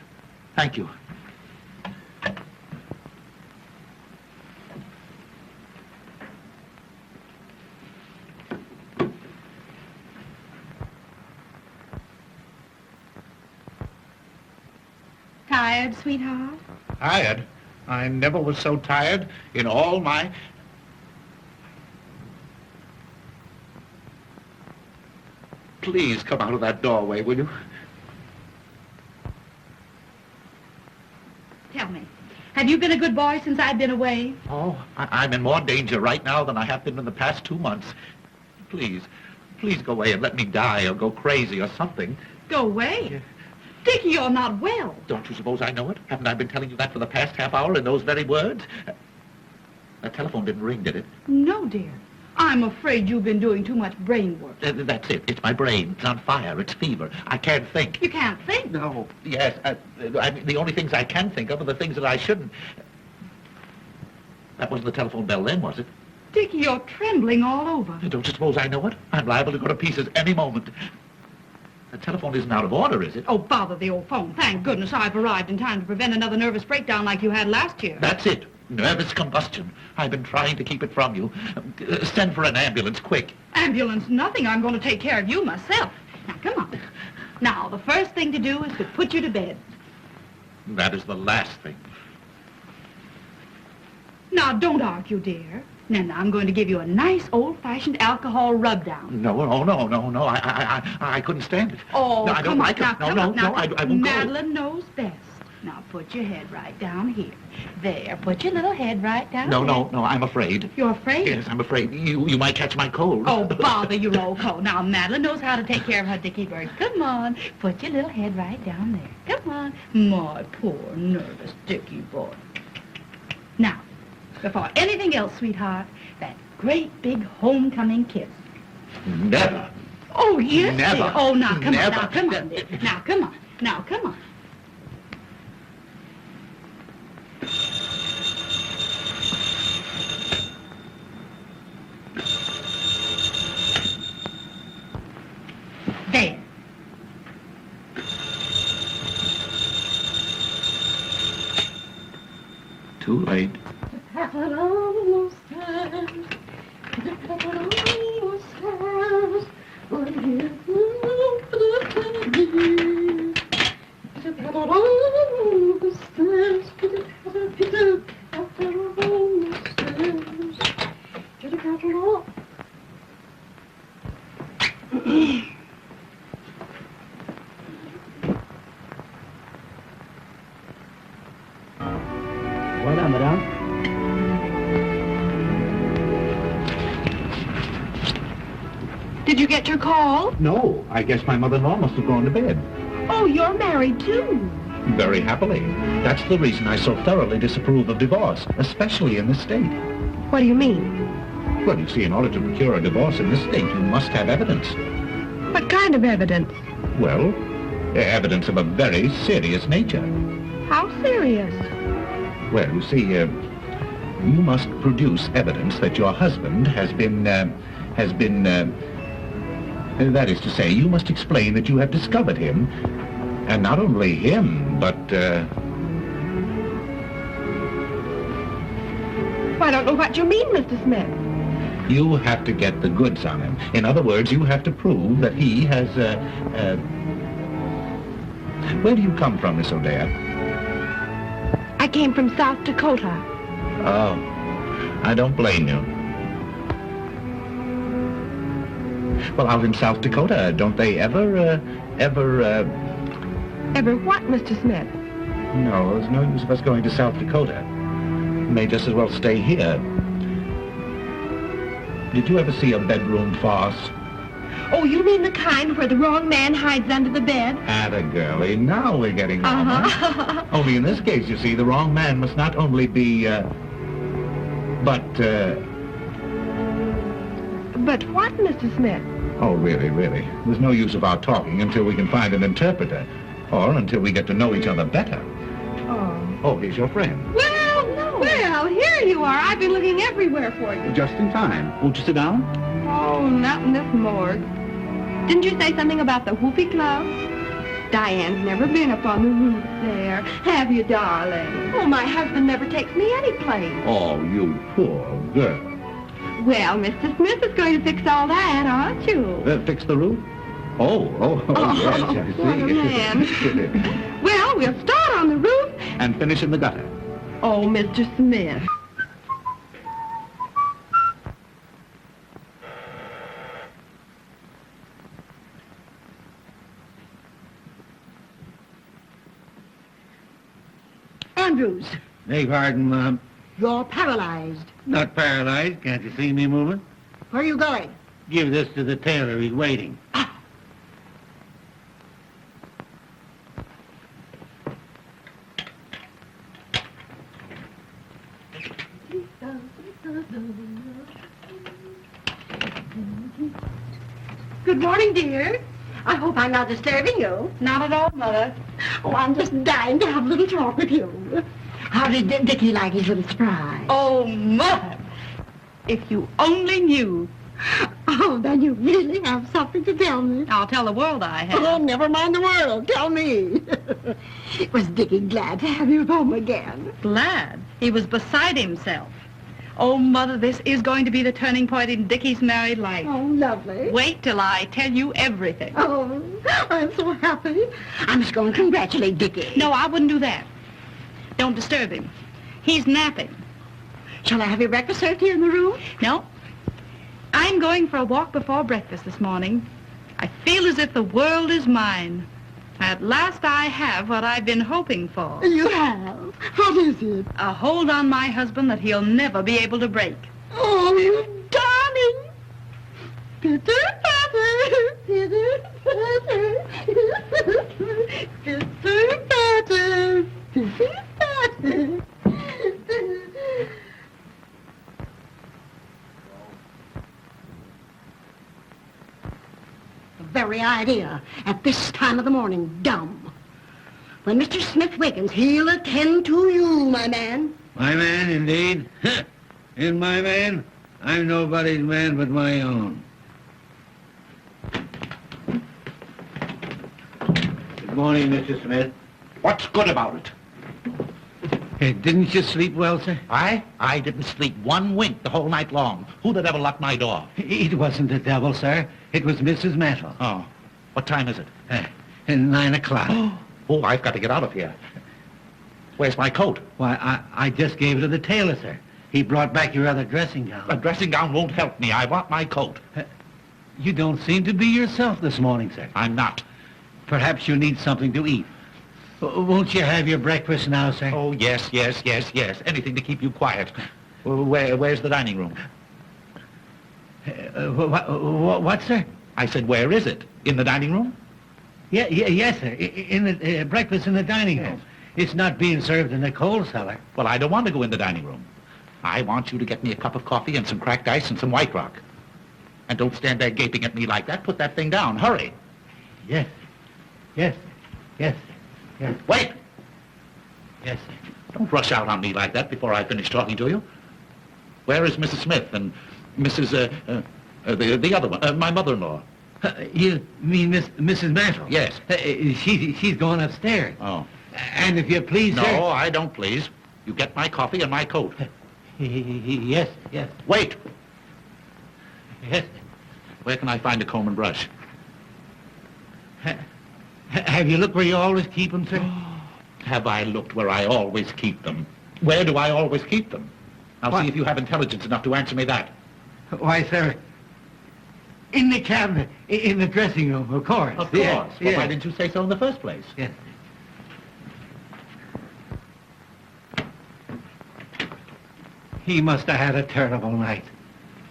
Thank you. Tired, sweetheart? Tired? I never was so tired in all my... Please come out of that doorway, will you? Tell me, have you been a good boy since I've been away? Oh, I'm in more danger right now than I have been in the past 2 months. Please go away and let me die or go crazy or something. Go away. Dickie, you're not well. Don't you suppose I know it? Haven't I been telling you that for the past half hour in those very words? That telephone didn't ring, did it? No, dear. I'm afraid you've been doing too much brain work. That's it. It's my brain. It's on fire. It's fever. I can't think. You can't think. No. Yes. I mean, the only things I can think of are the things that I shouldn't. That wasn't the telephone bell then, was it? Dickie, you're trembling all over. Don't you suppose I know it? I'm liable to go to pieces any moment. The telephone isn't out of order, is it? Oh, bother the old phone. Thank goodness I've arrived in time to prevent another nervous breakdown like you had last year. That's it. Nervous combustion. I've been trying to keep it from you. Send for an ambulance, quick. Ambulance, nothing. I'm going to take care of you myself. Now, come on. Now, the first thing to do is to put you to bed. That is the last thing. Now, don't argue, dear. Now, I'm going to give you a nice old-fashioned alcohol rub-down. No. I couldn't stand it. Oh, no, I don't like now, it. come No, on, now, I won't Madeline knows best. Now, put your head right down here. There, put your little head right down go. here. No, I'm afraid. You're afraid? Yes, I'm afraid. You might catch my cold. Oh, bother your old coat. Now, Madeline knows how to take care of her Dickie bird. Come on, put your little head right down there. Come on. My poor, nervous Dickie boy. Now, before anything else, sweetheart, that great big homecoming kiss. Never. Oh, yes, Never. dear. Oh, now, come Never. on, now, come on, dear. Now, come on. Now, come on. There. Too late. Voilà, madame. Did you get your call? No, I guess my mother-in-law must have gone to bed. Oh, you're married, too. Very happily. That's the reason I so thoroughly disapprove of divorce, especially in this state. What do you mean? Well, you see, in order to procure a divorce in this state, you must have evidence. What kind of evidence? Well, evidence of a very serious nature. How serious? Well, you see, you must produce evidence that your husband has been, that is to say, you must explain that you have discovered him, and not only him, but, I don't know what you mean, Mr. Smith. you have to get the goods on him. In other words, you have to prove that he has, where do you come from, Miss O'Dare? I came from South Dakota. Oh, I don't blame you. Well, out in South Dakota, don't they ever Ever what, Mr. Smith? No, there's no use of us going to South Dakota. We may just as well stay here. Did you ever see a bedroom farce? Oh, you mean the kind where the wrong man hides under the bed? Atta girlie, now we're getting on. Only in this case, you see, the wrong man must not only be, but what, Mr. Smith? Oh, really. There's no use of our talking until we can find an interpreter, or until we get to know each other better. Oh, here's your friend. Well, here you are. I've been looking everywhere for you. Just in time. Won't you sit down? Oh, not in this morgue. Didn't you say something about the Whoopee Club? Diane's never been up on the roof there. Have you, darling? Oh, my husband never takes me any place. Oh, you poor girl. Well, Mr. Smith is going to fix all that, aren't you? Fix the roof? Oh, yes, I see. What a man. Well, we'll start on the roof. And finish in the gutter. Oh, Mr. Smith. Andrews, Beg pardon, Mom. you're paralyzed. Not paralyzed. Can't you see me moving? Where are you going? Give this to the tailor. He's waiting. Good morning, dear. I hope I'm not disturbing you. Not at all, Mother. Oh, I'm just dying to have a little talk with you. How did Dickie like his little surprise? Oh, Mother. If you only knew. Oh, then you really have something to tell me. I'll tell the world I have. Oh, never mind the world. Tell me. Was Dickie glad to have you home again? Glad. He was beside himself. Oh, Mother, this is going to be the turning point in Dickie's married life. Oh, lovely. Wait till I tell you everything. Oh, I'm so happy. I must go and congratulate Dickie. No, I wouldn't do that. Don't disturb him. He's napping. Shall I have your breakfast served here in the room? No. I'm going for a walk before breakfast this morning. I feel as if the world is mine. At last I have what I've been hoping for. You have? What is it? A hold on my husband that he'll never be able to break. Oh, you darling. The very idea at this time of the morning, dumb. When Mr. Smith wakens, he'll attend to you, my man. My man, indeed. And my man? I'm nobody's man but my own. Good morning, Mr. Smith. What's good about it? Hey, didn't you sleep well, sir? I didn't sleep one wink the whole night long. Who the devil locked my door? It wasn't the devil, sir. It was Mrs. Mantel. Oh, what time is it? 9 o'clock. Oh, I've got to get out of here. Where's my coat? Why, I just gave it to the tailor, sir. He brought back your other dressing gown. A dressing gown won't help me. I want my coat. You don't seem to be yourself this morning, sir. I'm not. Perhaps you need something to eat. Won't you have your breakfast now, sir? Oh, yes. Anything to keep you quiet. Where's the dining room? What, sir? I said, where is it? In the dining room? Yes, sir. In the breakfast in the dining room. It's not being served in the coal cellar. Well, I don't want to go in the dining room. I want you to get me a cup of coffee and some cracked ice and some White Rock. And don't stand there gaping at me like that. Put that thing down. Hurry. Yes. Wait! Yes, sir. Don't rush out on me like that before I finish talking to you. Where is Mrs. Smith and Mrs. The other one, my mother-in-law? You mean Mrs. Mantel? Yes. She's going upstairs. Oh. And if you please, No, sir... I don't please. You get my coffee and my coat. Yes. Wait! Yes. Where can I find a comb and brush? Have you looked where you always keep them, sir? Have I looked where I always keep them? Where do I always keep them? Now What? see if you have intelligence enough to answer me that. Why, sir, in the cabinet, in the dressing room, of course. Of course. Yes, Well, yes. why didn't you say so in the first place? Yes. He must have had a terrible night.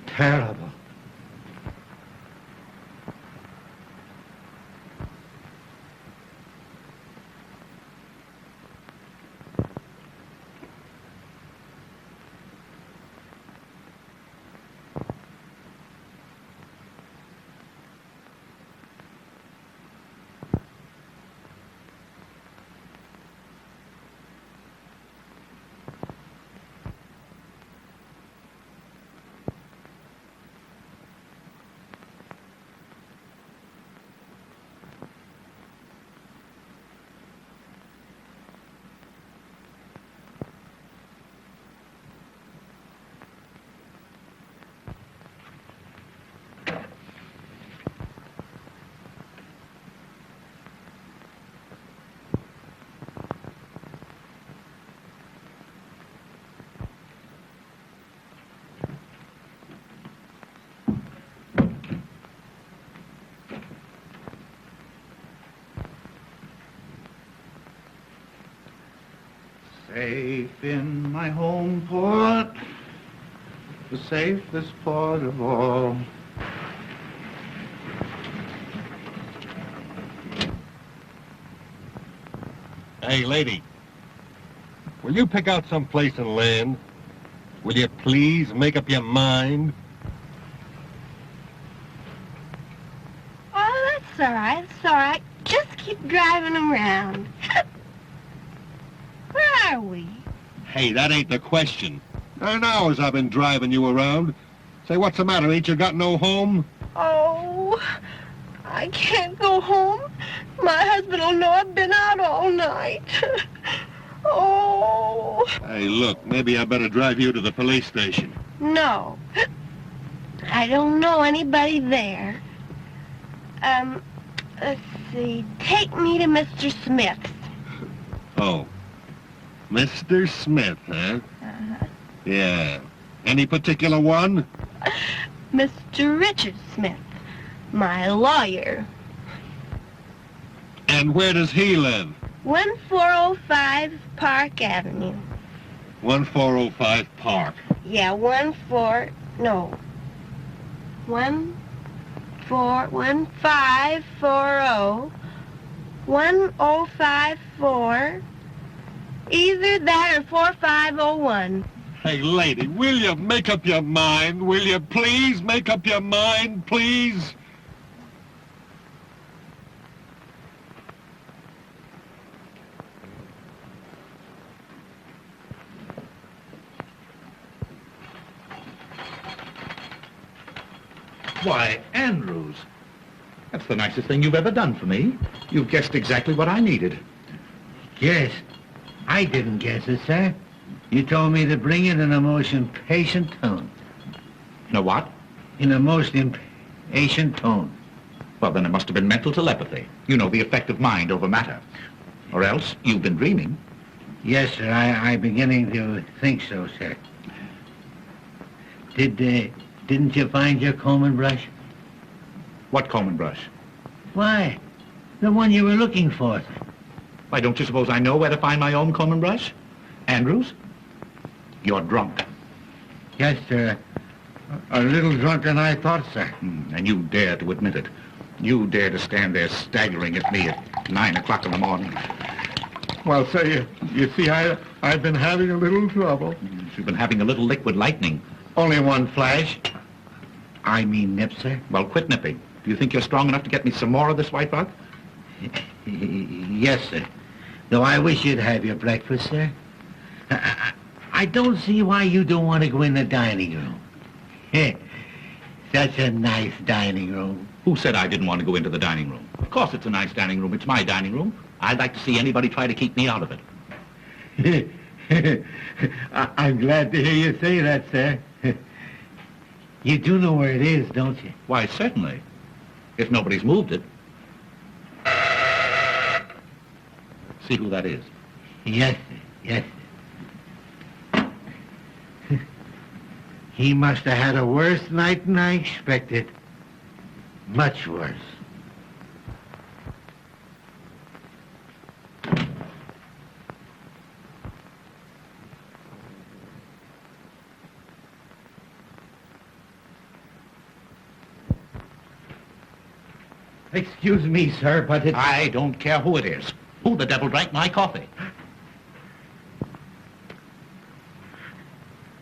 Terrible. Safe in my home port, the safest port of all. Hey, lady, will you pick out some place and land? Will you please make up your mind? Oh, that's all right. It's all right. Just keep driving around. Where are we? Hey, that ain't the question. 9 hours I've been driving you around. Say, what's the matter? Ain't you got no home? Oh, I can't go home. My husband will know I've been out all night. Oh. Hey, look, maybe I better drive you to the police station. No. I don't know anybody there. Let's see. Take me to Mr. Smith's. Oh. Mr. Smith, huh? Uh-huh. Yeah. Any particular one? Mr. Richard Smith, my lawyer. And where does he live? 1405 Park Avenue. 1405 Park. Yeah, 1540. 1054. Either that or 4501. Hey, lady, will you make up your mind? Will you please make up your mind, please? Why, Andrews, that's the nicest thing you've ever done for me. You've guessed exactly what I needed. Yes. I didn't guess it, sir. You told me to bring it in a most impatient tone. You know what? In a most impatient tone. Well, then it must have been mental telepathy. You know, the effect of mind over matter. Or else you've been dreaming. Yes, sir. I'm beginning to think so, sir. Didn't you find your comb and brush? What comb and brush? Why, the one you were looking for, sir. Why, don't you suppose I know where to find my own comb and brush? Andrews, you're drunk. Yes, sir. A little drunker than I thought, sir. And you dare to admit it. You dare to stand there staggering at me at 9 o'clock in the morning. Well, sir, you see, I've been having a little trouble. You've been having a little liquid lightning. Only one flash. I mean nip, sir. Well, quit nipping. Do you think you're strong enough to get me some more of this white rock? Yes, sir. Though I wish you'd have your breakfast, sir. I don't see why you don't want to go in the dining room. Such a nice dining room. Who said I didn't want to go into the dining room? Of course it's a nice dining room. It's my dining room. I'd like to see anybody try to keep me out of it. I'm glad to hear you say that, sir. You do know where it is, don't you? Why, certainly. If nobody's moved it. See who that is. Yes, sir. Yes, sir. He must have had a worse night than I expected. Much worse. Excuse me, sir, but it's... I don't care who it is. Who the devil drank my coffee?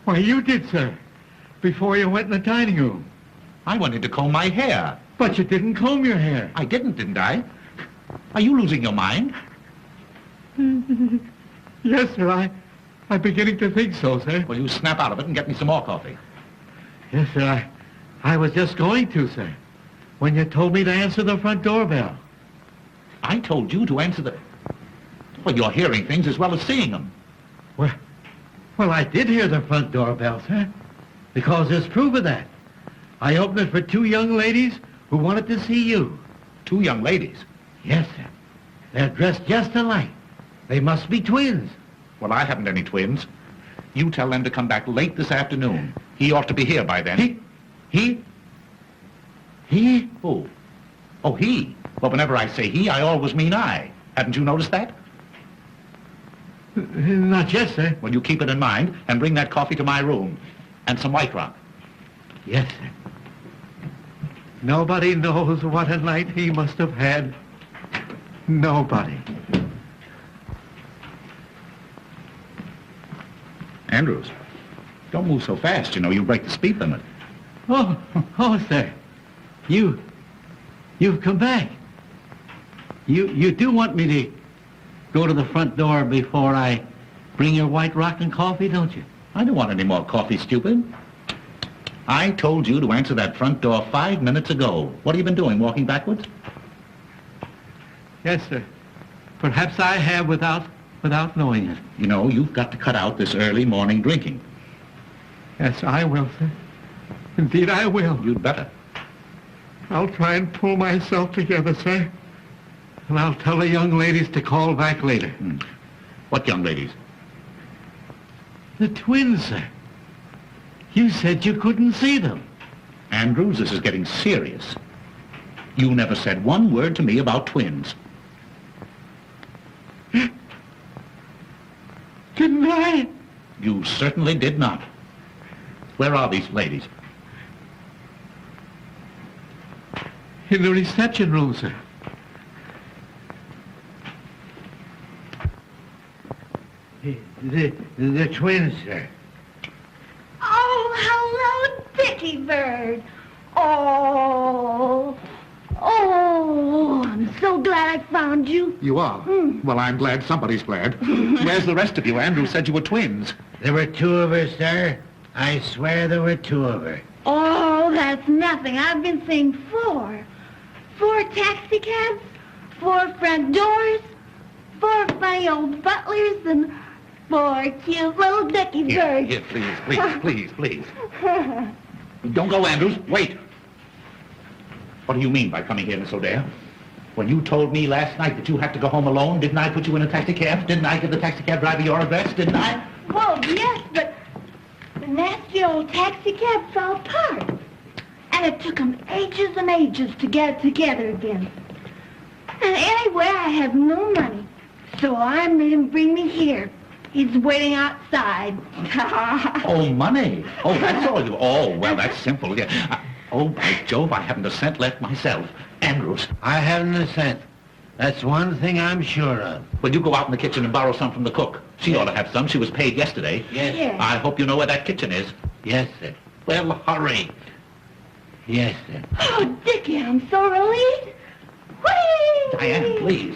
Why, you did, sir, before you went in the dining room. I wanted to comb my hair. But you didn't comb your hair. I didn't I? Are you losing your mind? Yes, sir, I'm beginning to think so, sir. Well, you snap out of it and get me some more coffee. Yes, sir, I was just going to, sir, when you told me to answer the front doorbell. I told you to answer the... Well, you're hearing things as well as seeing them. Well, I did hear the front doorbell, sir, because there's proof of that. I opened it for two young ladies who wanted to see you. Two young ladies? Yes, sir. They're dressed just alike. They must be twins. Well, I haven't any twins. You tell them to come back late this afternoon. He ought to be here by then. He? Who? Oh, he. Well, whenever I say he, I always mean I. Haven't you noticed that? Not yet, sir. Well, you keep it in mind and bring that coffee to my room. And some white rock. Yes, sir. Nobody knows what a night he must have had. Nobody. Andrews, don't move so fast. You know, you break the speed limit. Oh, sir. You've come back. You do want me to go to the front door before I bring your white rock and coffee, don't you? I don't want any more coffee, stupid. I told you to answer that front door 5 minutes ago. What have you been doing, walking backwards? Yes, sir. Perhaps I have without knowing it. You know, you've got to cut out this early morning drinking. Yes, I will, sir. Indeed, I will. You'd better. I'll try and pull myself together, sir. And I'll tell the young ladies to call back later. What young ladies? The twins, sir. You said you couldn't see them. Andrews, this is getting serious. You never said one word to me about twins. Didn't I? You certainly did not. Where are these ladies? In the reception room, sir. The twins, sir. Oh, hello, Dickie Bird. Oh, I'm so glad I found you. You are? Well, I'm glad somebody's glad. Where's the rest of you? Andrew said you were twins. There were two of her, sir. I swear there were two of her. Oh, that's nothing. I've been seeing 4. 4 taxi cabs, 4 front doors, 4 funny old butlers, and 4 cute little Dickie Birds. Here, please. Don't go, Andrews. Wait. What do you mean by coming here, Miss O'Dare? When you told me last night that you had to go home alone, didn't I put you in a taxi cab? Didn't I give the taxi cab driver your address? Didn't I? Well, yes, but the nasty old taxi cab fell apart. And it took them ages and ages to get it together again. And anyway, I have no money. So I made him bring me here. He's waiting outside. Oh, money. Oh, that's all you... Oh, well, that's simple. Yeah. Oh, by Jove, I haven't a cent left myself. Andrews. I haven't a cent. That's one thing I'm sure of. Well, you go out in the kitchen and borrow some from the cook. She ought to have some. She was paid yesterday. Yes. Yes. I hope you know where that kitchen is. Yes, sir. Well, hurry. Yes, sir. Oh, Dickie, I'm so relieved. Whee! Diane, please.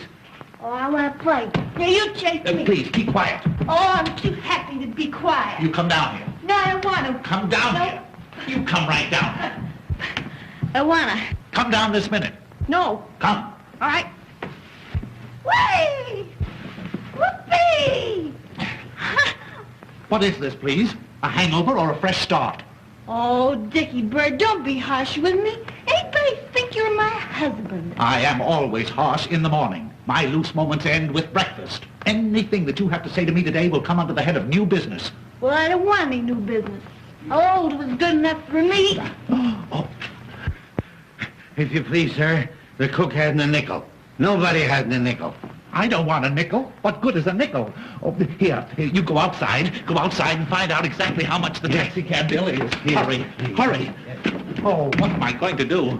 Oh, I want to play. Now, you chase me. Please, keep quiet. Oh, I'm too happy to be quiet. You come down here. No, I don't want to. Come down No. here. You come right down. I want to. Come down this minute. No. Come. All right. Whee! Whoopee! What is this, please? A hangover or a fresh start? Oh, Dickie Bird, don't be harsh with me. Anybody think you're my husband? I am always harsh in the morning. My loose moments end with breakfast. Anything that you have to say to me today will come under the head of new business. Well, I don't want any new business. Old was good enough for me. Oh, If you please, sir, the cook hadn't a nickel. Nobody hadn't a nickel. I don't want a nickel. What good is a nickel? Oh, here, you go outside. Go outside and find out exactly how much the taxi cab bill is. Yes. Hurry. Oh, what am I going to do?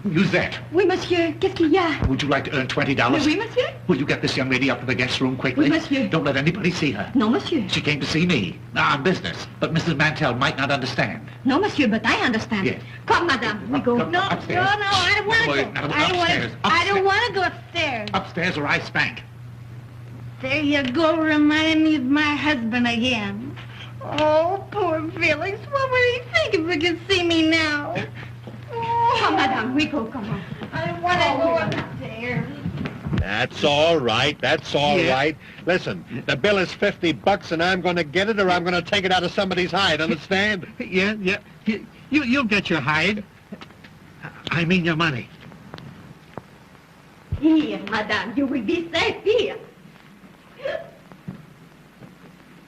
Musette, Oui, monsieur. Qu'est-ce qu'il y a? would you like to earn $20? Oui, monsieur. Will you get this young lady up to the guest room quickly? Oui, monsieur. Don't let anybody see her. Non, monsieur. She came to see me. On business. But Mrs. Mantel might not understand. No, monsieur, but I understand. Yes. Come, madame. We go. Come, No, upstairs. I don't want to Wait, go. now, I don't want upstairs, to. I don't upstairs. want to go upstairs. Upstairs or I spank. There you go, reminding me of my husband again. Oh, poor Felix. What would he think if he could see me now? Oh, Come, madame. We go. Come on. I don't want to go upstairs. That's all right. That's all Yeah. right. Listen, the bill is $50 and I'm going to get it or I'm going to take it out of somebody's hide, understand? Yeah. You'll get your hide. I mean your money. Here, madame, you will be safe here.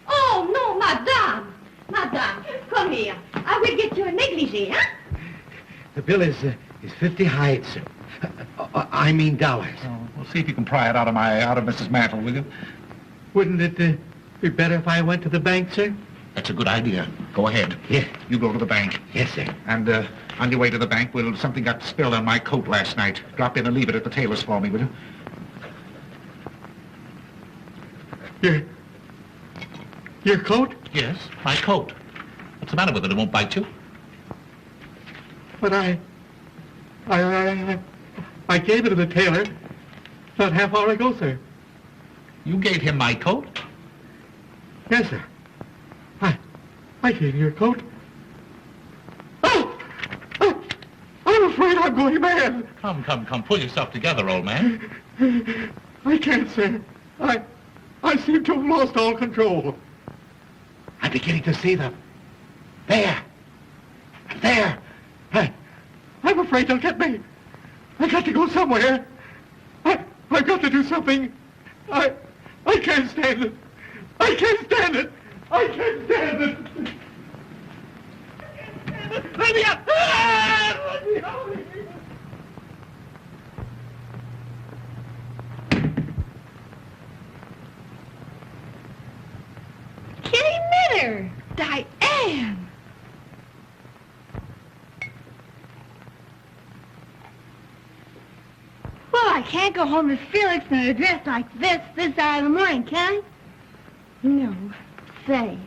Oh, no, madame. Madame, come here. I will get you a negligee, huh? The bill is 50 hides, sir. I mean dollars. We'll see if you can pry it out of Mrs. Mantel, will you? Wouldn't it be better if I went to the bank, sir? That's a good idea. Go ahead. Yeah. You go to the bank. Yes, sir. And on your way to the bank, something got spilled on my coat last night. Drop in and leave it at the tailor's for me, will you? Your coat? Yes, my coat. What's the matter with it? It won't bite you? But I gave it to the tailor about half hour ago, sir. You gave him my coat? Yes, sir. I gave you your coat. Oh! I'm afraid I'm going mad. Come. Pull yourself together, old man. I can't, sir. I seem to have lost all control. I'm beginning to see them. There. I'm afraid they'll get me. I got to go somewhere. I've got to do something. I can't stand it. I can't stand it. I can't stand it. Let me out! Let me out! Kitty Miller! Diane! Well, I can't go home to Felix in a dress like this hour of the morning, can I? No. Say,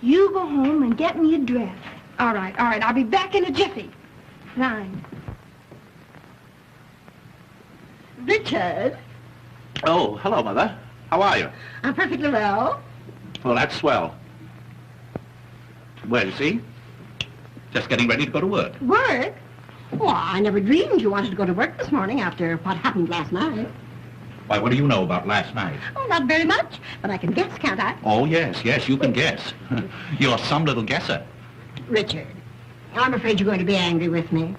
you go home and get me a dress. All right. I'll be back in a jiffy. Signed. Richard, Oh, hello, Mother. How are you? I'm perfectly well. Well, that's swell. Well, you see? Just getting ready to go to work. Work? Well, I never dreamed you wanted to go to work this morning after what happened last night. Why, what do you know about last night? Oh, not very much, but I can guess, can't I? Oh, yes, you can guess. You're some little guesser. Richard, I'm afraid you're going to be angry with me.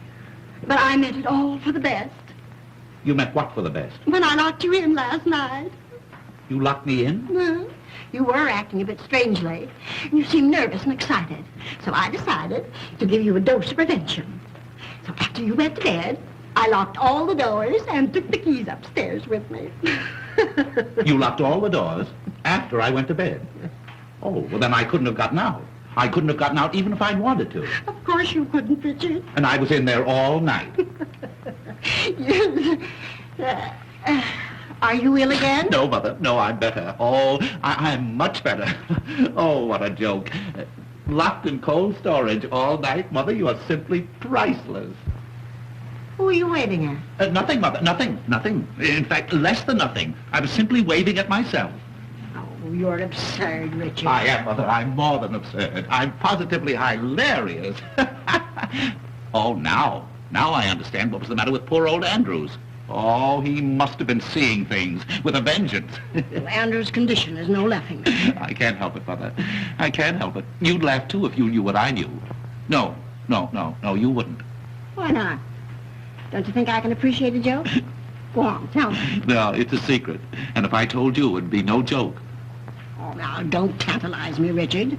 But I meant it all for the best. You meant what for the best? When I locked you in last night. You locked me in? Well, you were acting a bit strangely. You seemed nervous and excited. So I decided to give you a dose of prevention. So after you went to bed, I locked all the doors and took the keys upstairs with me. You locked all the doors after I went to bed? Oh, well, then I couldn't have gotten out. I couldn't have gotten out even if I'd wanted to. Of course you couldn't, Richard. And I was in there all night. Are you ill again? No, Mother. No, I'm better. Oh, I'm much better. Oh, what a joke. Locked in cold storage all night, Mother. You are simply priceless. Who are you waving at? Nothing, Mother. Nothing. In fact, less than nothing. I was simply waving at myself. Oh, you're absurd, Richard. I am, Mother. I'm more than absurd. I'm positively hilarious. Oh, now I understand what was the matter with poor old Andrews. Oh, he must have been seeing things with a vengeance. Well, Andrew's condition is no laughing matter. I can't help it, Mother. I can't help it. You'd laugh, too, if you knew what I knew. No, you wouldn't. Why not? Don't you think I can appreciate a joke? Go on, tell me. No, it's a secret. And if I told you, it'd be no joke. Oh, now, don't tantalize me, Richard.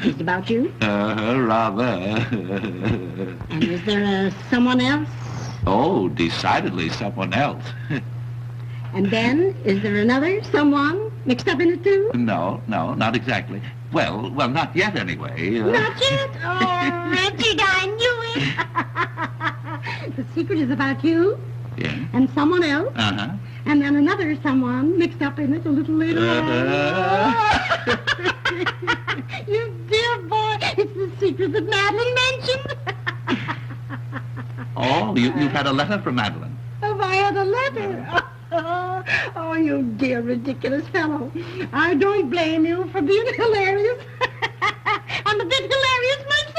Is it about you? Rather. And is there someone else? Oh, decidedly someone else. And then, is there another someone mixed up in it, too? No, not exactly. Well, not yet, anyway. Not yet? Oh, Richard, I knew it. The secret is about you. Yeah. And someone else. Uh-huh. And then another someone mixed up in it a little later on. You dear boy, it's the secret that Madeline mentioned. Oh, you've had a letter from Madeline. Have I had a letter? Oh, you dear ridiculous fellow. I don't blame you for being hilarious. I'm a bit hilarious myself.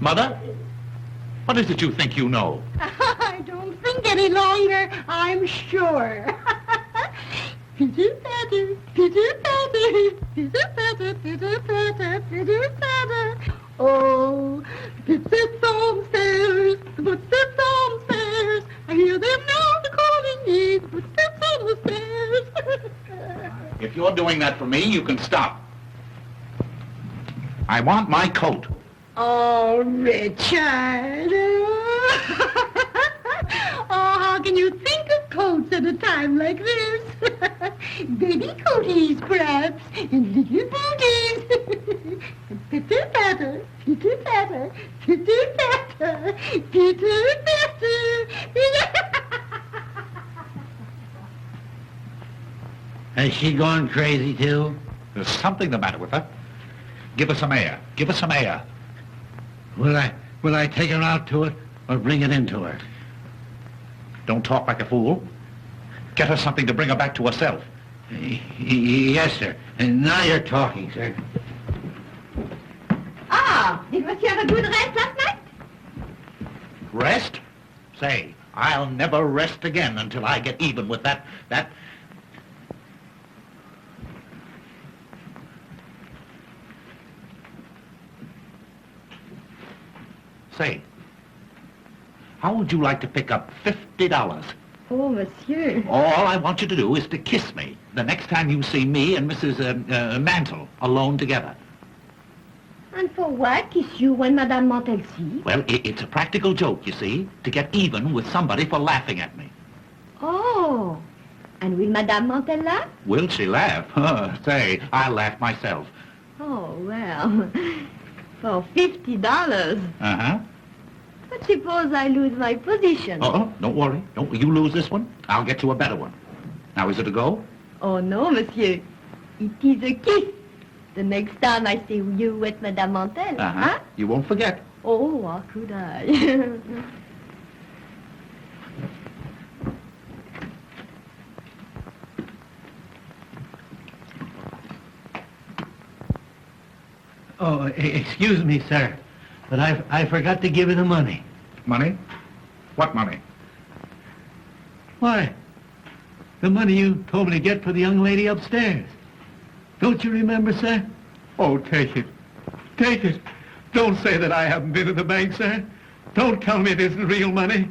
Mother, what is it you think you know? I don't think any longer, I'm sure. Pitter-patter, pitter-patter, pitter-patter, pitter-patter, pitter-patter. Oh, footsteps on stairs, the footsteps on stairs. I hear them now, they're calling me, the footsteps on the stairs. If you're doing that for me, you can stop. I want my coat. Oh, Richard. Oh, how can you think of coats at a time like this? Baby coaties, perhaps, and little booties. Pitter-patter, pitter-patter, pitter-patter, pitter-patter. Has she gone crazy, too? There's something the matter with her. Give her some air. Give her some air. Will I take her out to it or bring it into her? Don't talk like a fool. Get her something to bring her back to herself. Yes, sir. And now you're talking, sir. Ah, did Monsieur have a good rest last night? Rest? Say, I'll never rest again until I get even with that... Say, How would you like to pick up $50? Oh, monsieur. All I want you to do is to kiss me the next time you see me and Mrs. Mantel alone together. And for what? Kiss you when Madame Mantel sees? Well, it's a practical joke, you see, to get even with somebody for laughing at me. Oh. And will Madame Mantel laugh? Will she laugh? Say, I'll laugh myself. Oh, well. For $50. Uh-huh. But suppose I lose my position. Oh, don't worry. Don't you lose this one. I'll get you a better one. Now, is it a go? Oh, no, monsieur. It is a kiss. The next time I see you with Madame Mantel. Uh-huh. Huh? You won't forget. Oh, how could I? Oh, excuse me, sir, but I forgot to give you the money. Money? What money? Why, the money you told me to get for the young lady upstairs. Don't you remember, sir? Oh, take it. Take it. Don't say that I haven't been to the bank, sir. Don't tell me it isn't real money.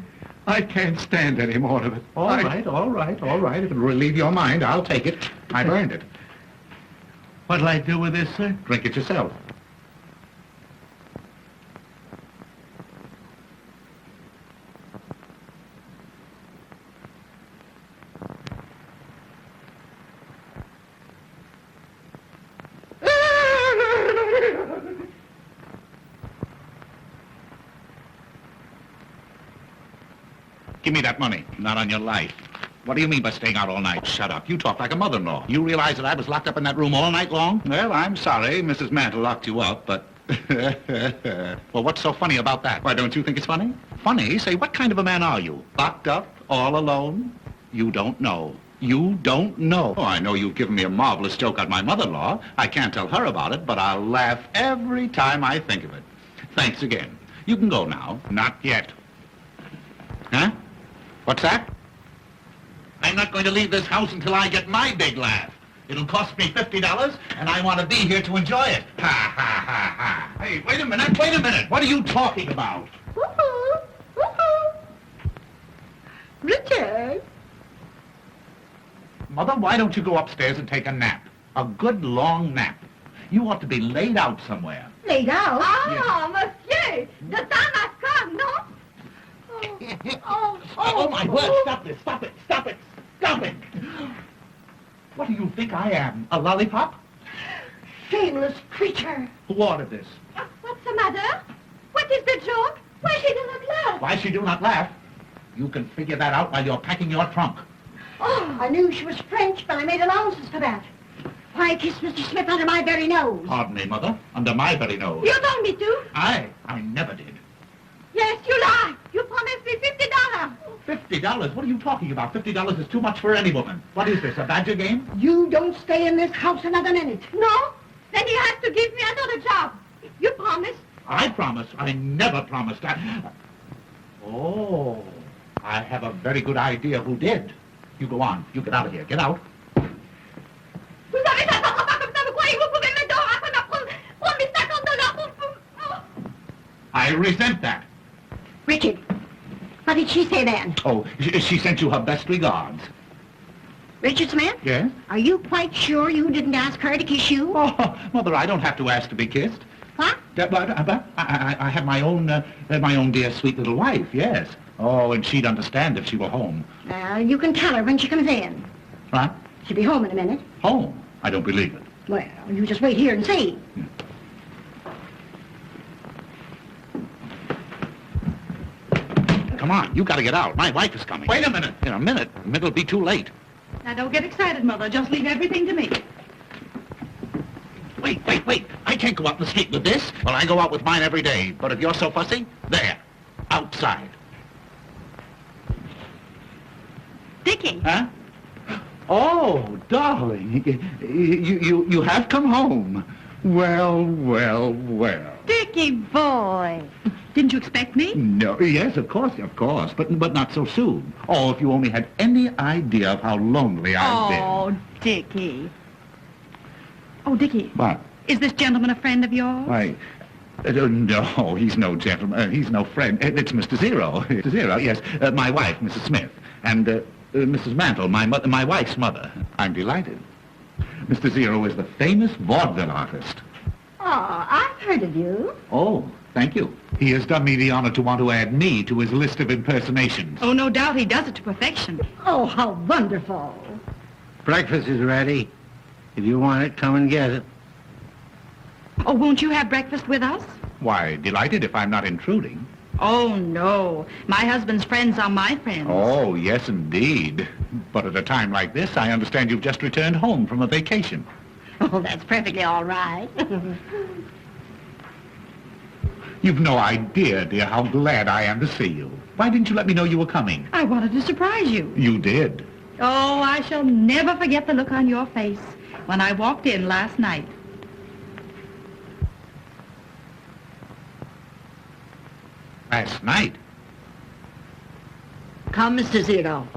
I can't stand any more of it. All right. If it'll relieve your mind, I'll take it. I've earned it. What'll I do with this, sir? Drink it yourself. Give me that money. Not on your life. What do you mean by staying out all night? Shut up. You talk like a mother-in-law. You realize that I was locked up in that room all night long? Well, I'm sorry. Mrs. Mantel locked you up, but... Well, what's so funny about that? Why, don't you think it's funny? Funny? Say, what kind of a man are you? Locked up? All alone? You don't know. You don't know. Oh, I know you've given me a marvelous joke on my mother-in-law. I can't tell her about it, but I'll laugh every time I think of it. Thanks again. You can go now. Not yet. Huh? What's that? I'm not going to leave this house until I get my big laugh. It'll cost me $50, and I want to be here to enjoy it. Ha, ha, ha, ha. Hey, wait a minute. What are you talking about? Woo-hoo! Woo-hoo! Richard! Mother, why don't you go upstairs and take a nap? A good long nap. You ought to be laid out somewhere. Laid out? Ah, monsieur! The time has come, no? Oh, my word, stop it. What do you think I am, a lollipop? Shameless creature. Who ordered this? What's the matter? What is the joke? Why she do not laugh? Why she do not laugh? You can figure that out while you're packing your trunk. Oh, I knew she was French, but I made allowances for that. Why kiss Mr. Smith under my very nose? Pardon me, Mother, under my very nose. You told me to. I never did. Yes, you lie. You promised me $50. $50? What are you talking about? $50 is too much for any woman. What is this, a badger game? You don't stay in this house another minute. No? Then you have to give me another job. You promised. I promise. I never promised. Oh, I have a very good idea who did. You go on. You get out of here. Get out. Vous avez fait ça comme ça, vous croyez que vous pouvez me dehors après m'apprendre $50 pour... I resent that. Richard, what did she say then? Oh, she sent you her best regards. Richard Smith? Yes? Are you quite sure you didn't ask her to kiss you? Oh, Mother, I don't have to ask to be kissed. What? But I have my own dear sweet little wife, yes. Oh, and she'd understand if she were home. You can tell her when she comes in. What? She'll be home in a minute. Home? I don't believe it. Well, you just wait here and see. Come on, you gotta get out. My wife is coming. Wait a minute. In a minute. It'll be too late. Now, don't get excited, Mother. Just leave everything to me. Wait. I can't go out in the street with this. Well, I go out with mine every day. But if you're so fussy, there. Outside. Dickie. Huh? Oh, darling. You have come home. Well. Dickie boy. Didn't you expect me? No, yes, of course, but not so soon. Oh, if you only had any idea of how lonely I've been. Oh, Dickie. Oh, Dickie. What? Is this gentleman a friend of yours? Why, No, he's no gentleman. He's no friend. It's Mr. Zero. Mr. Zero, yes. My wife, Mrs. Smith. And Mrs. Mantel, my wife's mother. I'm delighted. Mr. Zero is the famous vaudeville artist. Oh, I've heard of you. Oh, thank you. He has done me the honor to want to add me to his list of impersonations. Oh, no doubt he does it to perfection. Oh, how wonderful. Breakfast is ready. If you want it, come and get it. Oh, won't you have breakfast with us? Why, delighted if I'm not intruding. Oh, no. My husband's friends are my friends. Oh, yes, indeed. But at a time like this, I understand you've just returned home from a vacation. Oh, that's perfectly all right. You've no idea, dear, how glad I am to see you. Why didn't you let me know you were coming? I wanted to surprise you. You did. Oh, I shall never forget the look on your face when I walked in last night. Last night? Come, Mr. Zero.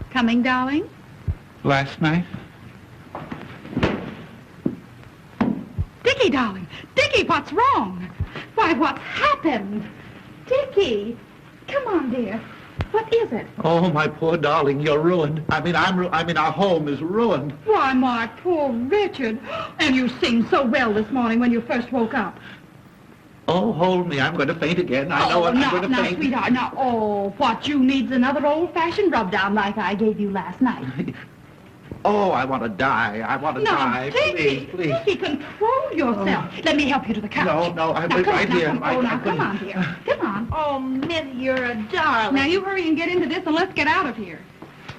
Coming, darling? Last night? Dickie, darling. Dickie, what's wrong? Why, what's happened? Dickie, come on, dear. What is it? Oh, my poor darling, you're ruined. Our home is ruined. Why, my poor Richard. And you seemed so well this morning when you first woke up. Oh, hold me. I'm going to faint again. I know I'm going to now, faint. Sweetheart, now, what you need's another old-fashioned rub-down like I gave you last night. Oh, I want to die. I want to die. Dickie, Please. Dickie, control yourself. Let me help you to the couch. No, I'm now, come right on, here. Now, come on, dear. Come on. Oh, Miss, you're a darling. Now, you hurry and get into this and let's get out of here.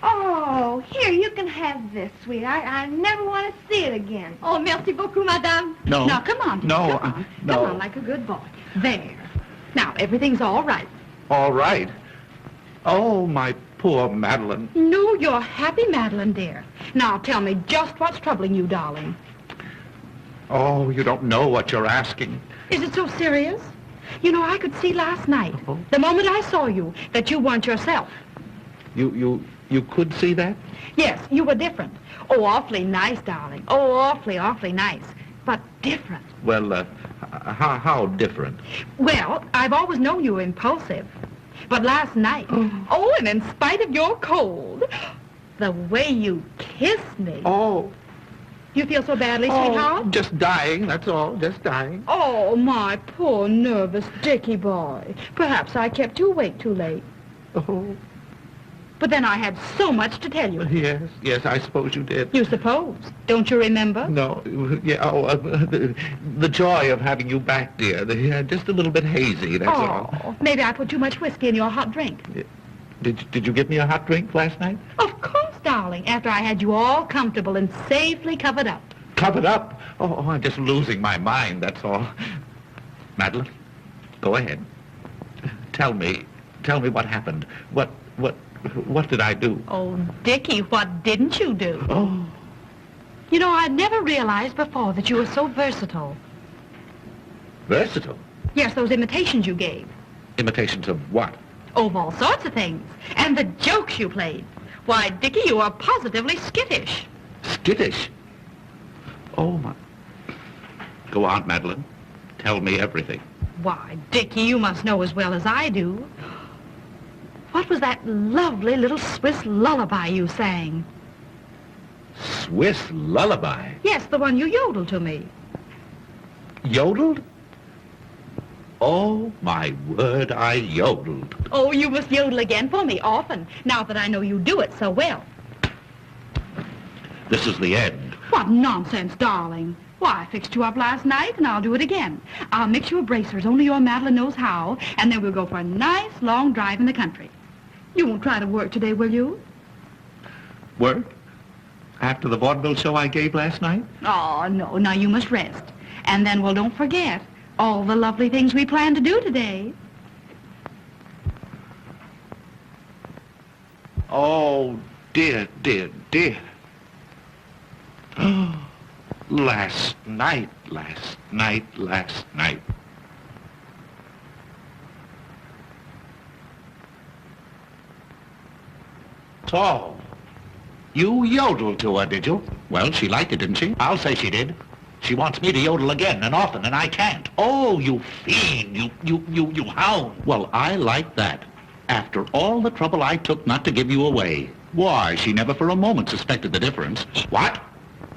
Oh, here, you can have this, sweet. I never want to see it again. Oh, merci beaucoup, madame. No. Now, come on, dear. No, Come on. no. Come on, like a good boy. There. Now, everything's all right. All right. Oh, my poor Madeline. No, you're happy, Madeline, dear. Now, tell me just what's troubling you, darling. Oh, you don't know what you're asking. Is it so serious? You know, I could see last night, the moment I saw you, that you weren't yourself. You could see that? Yes, you were different. Oh, awfully nice, darling. Oh, awfully nice. But different. Well, how different? Well, I've always known you were impulsive. But last night, oh, and in spite of your cold, the way you kissed me. Oh. You feel so badly, sweetheart? Just dying, that's all, just dying. Oh, my poor nervous Dickie boy. Perhaps I kept you awake too late. Oh. But then I had so much to tell you. Yes, I suppose you did. You suppose. Don't you remember? No, the joy of having you back, dear. Just a little bit hazy, that's all. Maybe I put too much whiskey in your hot drink. Did you give me a hot drink last night? Of course, darling, after I had you all comfortable and safely covered up. Covered up? Oh, I'm just losing my mind, that's all. Madeline, go ahead. Tell me what happened. What did I do? Oh, Dickie, what didn't you do? Oh. You know, I'd never realized before that you were so versatile. Versatile? Yes, those imitations you gave. Imitations of what? Oh, of all sorts of things. And the jokes you played. Why, Dickie, you are positively skittish. Skittish? Oh, my. Go on, Madeline. Tell me everything. Why, Dickie, you must know as well as I do. What was that lovely little Swiss lullaby you sang? Swiss lullaby? Yes, the one you yodeled to me. Yodeled? Oh, my word, I yodeled. Oh, you must yodel again for me often, now that I know you do it so well. This is the end. What nonsense, darling. Why, I fixed you up last night, and I'll do it again. I'll mix you a bracer as only your Madeline knows how, and then we'll go for a nice long drive in the country. You won't try to work today, will you? Work? After the vaudeville show I gave last night? Oh, no. Now you must rest. And then, well, don't forget all the lovely things we plan to do today. Oh, dear. Last night. Tall. You yodeled to her, did you? Well, she liked it, didn't she? I'll say she did. She wants me to yodel again and often, and I can't. Oh, you fiend, you hound. Well, I like that. After all the trouble I took not to give you away. Why, she never for a moment suspected the difference. What?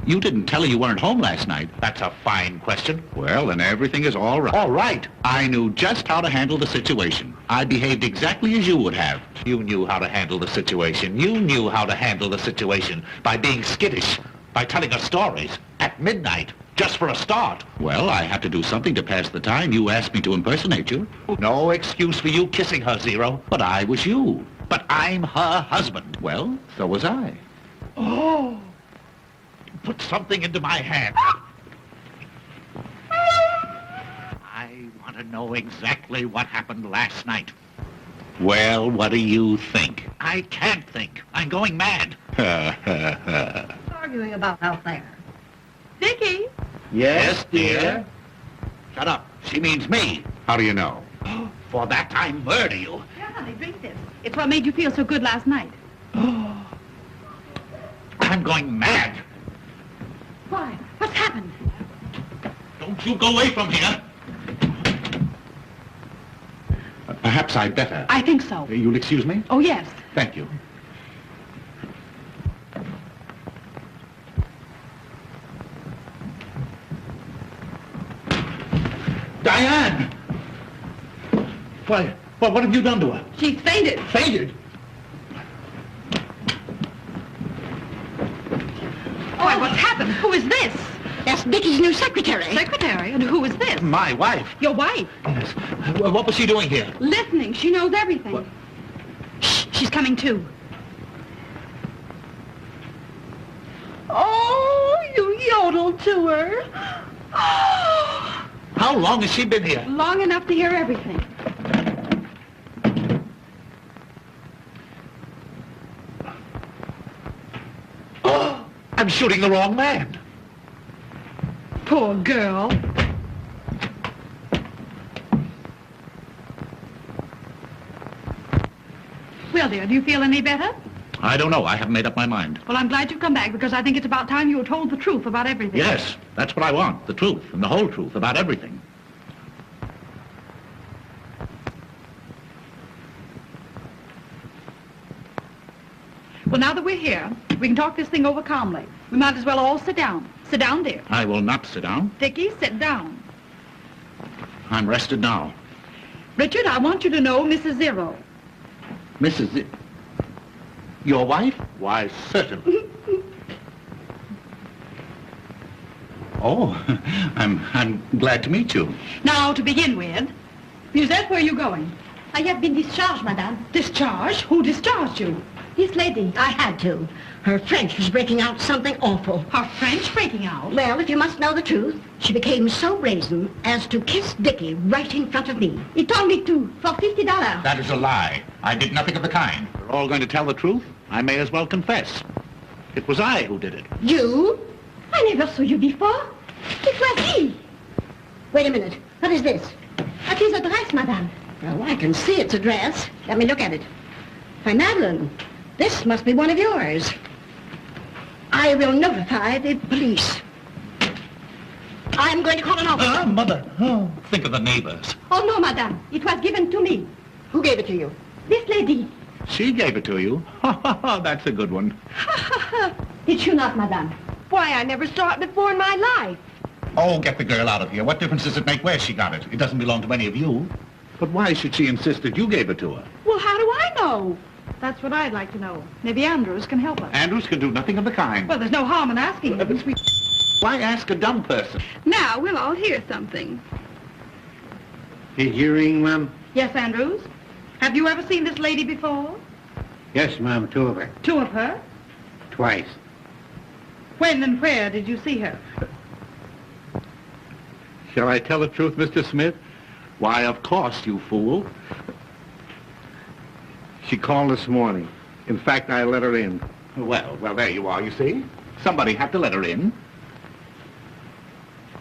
You didn't tell her you weren't home last night. That's a fine question. Well, then everything is all right. All right. I knew just how to handle the situation. I behaved exactly as you would have. You knew how to handle the situation. You knew how to handle the situation by being skittish, by telling her stories at midnight, just for a start. Well, I had to do something to pass the time. You asked me to impersonate you. No excuse for you kissing her, Zero. But I was you. But I'm her husband. Well, so was I. Oh. Put something into my hand. I want to know exactly what happened last night. Well, what do you think? I can't think. I'm going mad. Arguing about out there. Dickie? Yes, dear? Shut up. She means me. How do you know? For that I murder you. Here, honey, drink this. It's what made you feel so good last night. I'm going mad. Why? What's happened? Don't you go away from here. Perhaps I'd better. I think so. You'll excuse me? Oh, yes. Thank you. Diane! Why, what have you done to her? She's fainted. Fainted? Why, what's happened? Who is this? That's Dickie's new secretary. Secretary? And who is this? My wife. Your wife. Yes. What was she doing here? Listening. She knows everything. What? Shh, she's coming too. Oh, you yodeled to her. Oh. How long has she been here? Long enough to hear everything. Oh, I'm shooting the wrong man. Poor girl. Well, dear, do you feel any better? I don't know. I haven't made up my mind. Well, I'm glad you've come back because I think it's about time you were told the truth about everything. Yes, that's what I want. The truth, and the whole truth about everything. Well, now that we're here, we can talk this thing over calmly. We might as well all sit down. Sit down, dear. I will not sit down. Dickie, sit down. I'm rested now. Richard, I want you to know Mrs. Zero. Mrs. Your wife? Why, certainly. Oh, I'm glad to meet you. Now, to begin with, Musette, where are you going? I have been discharged, madame. Discharged? Who discharged you? This lady. I had to. Her French was breaking out something awful. Her French breaking out? Well, if you must know the truth, she became so brazen as to kiss Dickie right in front of me. He told me to, for $50. That is a lie. I did nothing of the kind. You're all going to tell the truth? I may as well confess. It was I who did it. You? I never saw you before. It was he. Wait a minute. What is this? That is a dress, madame. Well, I can see it's a dress. Let me look at it. Why, Madeline, this must be one of yours. I will notify the police. I'm going to call an officer. Mother. Oh, think of the neighbors. Oh, no, madame. It was given to me. Who gave it to you? This lady. She gave it to you? That's a good one. Did you not, madame? Why, I never saw it before in my life. Oh, get the girl out of here. What difference does it make where she got it? It doesn't belong to any of you. But why should she insist that you gave it to her? Well, how do I know? That's what I'd like to know. Maybe Andrews can help us. Andrews can do nothing of the kind. Well, there's no harm in asking him. Why ask a dumb person? Now, we'll all hear something. Hearing, ma'am? Yes, Andrews? Have you ever seen this lady before? Yes, ma'am, two of her. Two of her? Twice. When and where did you see her? Shall I tell the truth, Mr. Smith? Why, of course, you fool. She called this morning. In fact, I let her in. Well, there you are, you see. Somebody had to let her in.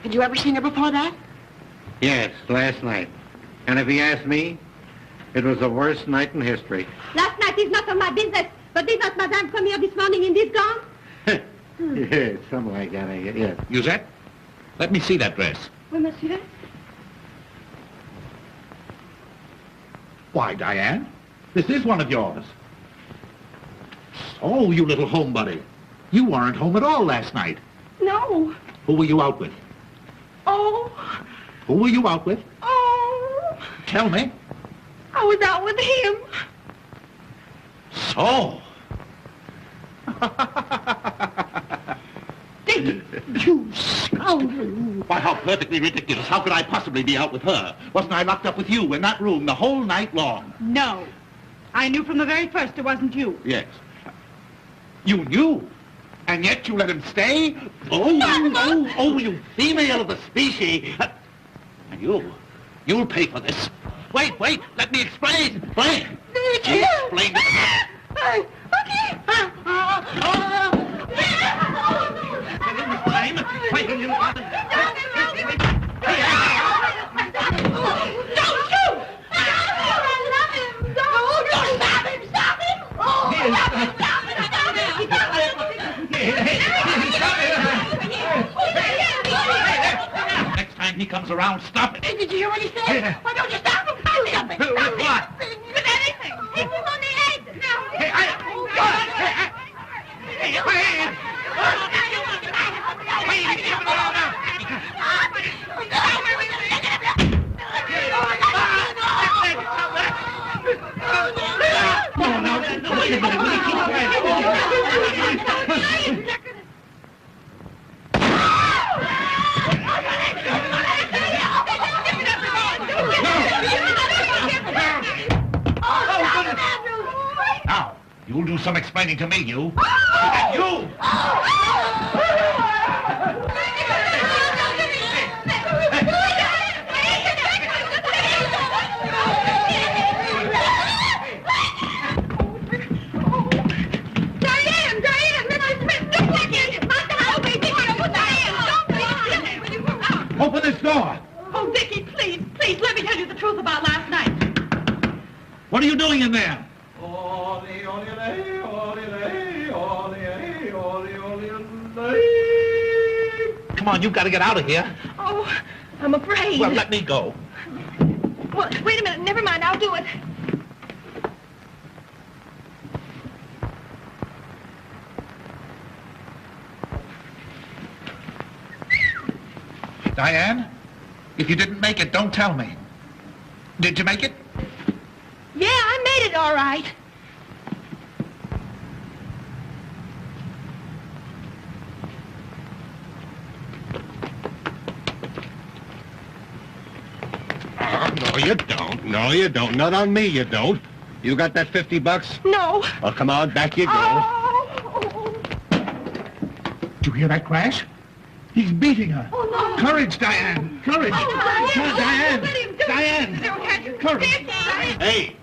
Had you ever seen her before that? Yes, last night. And if he asked me, it was the worst night in history. Last night is not of my business. But did not Madame come here this morning in this gown? Yeah, something like that, I guess. Yeah. Musette, let me see that dress. Oui, monsieur. Why, Diane, this is one of yours. Oh, you little homebody. You weren't home at all last night. No. Who were you out with? Oh. Who were you out with? Oh. Tell me. I was out with him. So. Dickie, you scoundrel. Why, how perfectly ridiculous. How could I possibly be out with her? Wasn't I locked up with you in that room the whole night long? No. I knew from the very first it wasn't you. Yes. You knew? And yet you let him stay? Oh, you female of the species. And you'll pay for this. Wait, let me explain. Explain. Explain to Next time he comes around, stop it. Did you hear what he said? Why don't you stop him? Stop him. What? With anything. Hit him on the head. Now, you'll do some explaining to me, you. And you! Open this door! Oh, Dickie, please, let me tell you the truth about last night. What are you doing in there? Come on, you've got to get out of here. Oh, I'm afraid. Well, let me go. Well, wait a minute. Never mind. I'll do it. Diane, if you didn't make it, don't tell me. Did you make it? Yeah, I made it all right. No, you don't. No, you don't. Not on me, you don't. You got that $50? No. Well, come on, back you go. Oh. Did you hear that crash? He's beating her. Oh, no. Courage, Diane. Courage. Oh, Come on, Diane. let him do it. Diane. Courage. Hey,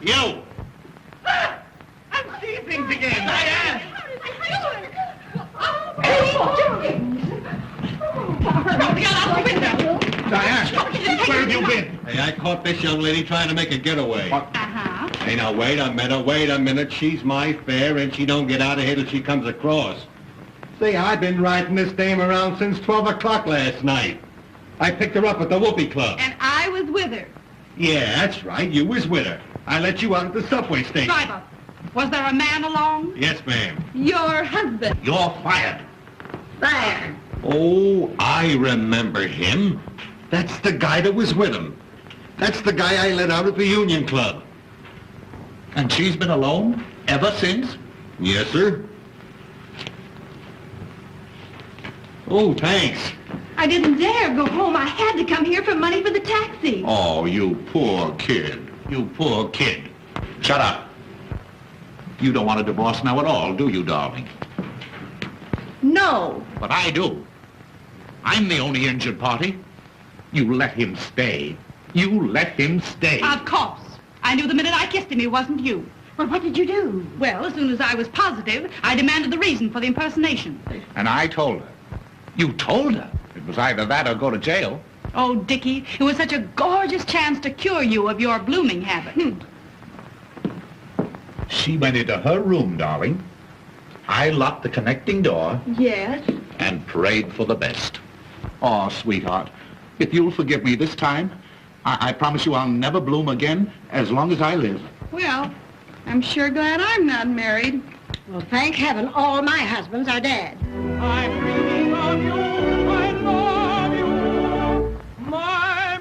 you! I'm seeing things again. Diane. Diane, where have you been? Hey, I caught this young lady trying to make a getaway. Uh-huh. Hey, now, wait a minute. She's my fare, and she don't get out of here till she comes across. See, I've been riding this dame around since 12 o'clock last night. I picked her up at the Whoopee Club. And I was with her. Yeah, that's right. You was with her. I let you out at the subway station. Driver, was there a man along? Yes, ma'am. Your husband. You're fired. There. Oh, I remember him. That's the guy that was with him. That's the guy I let out at the Union Club. And she's been alone ever since? Yes, sir. Oh, thanks. I didn't dare go home. I had to come here for money for the taxi. Oh, you poor kid. You poor kid. Shut up. You don't want a divorce now at all, do you, darling? No. But I do. I'm the only injured party. You let him stay. You let him stay. Of course. I knew the minute I kissed him it wasn't you. Well, what did you do? Well, as soon as I was positive, I demanded the reason for the impersonation. And I told her. You told her? It was either that or go to jail. Oh, Dickie, it was such a gorgeous chance to cure you of your blooming habit. she went into her room, darling, I locked the connecting door Yes? and prayed for the best. Oh, sweetheart, if you'll forgive me this time, I promise you I'll never bloom again as long as I live. Well, I'm sure glad I'm not married. Well, thank heaven all my husbands are dead. I'm dreaming of you, I love you, my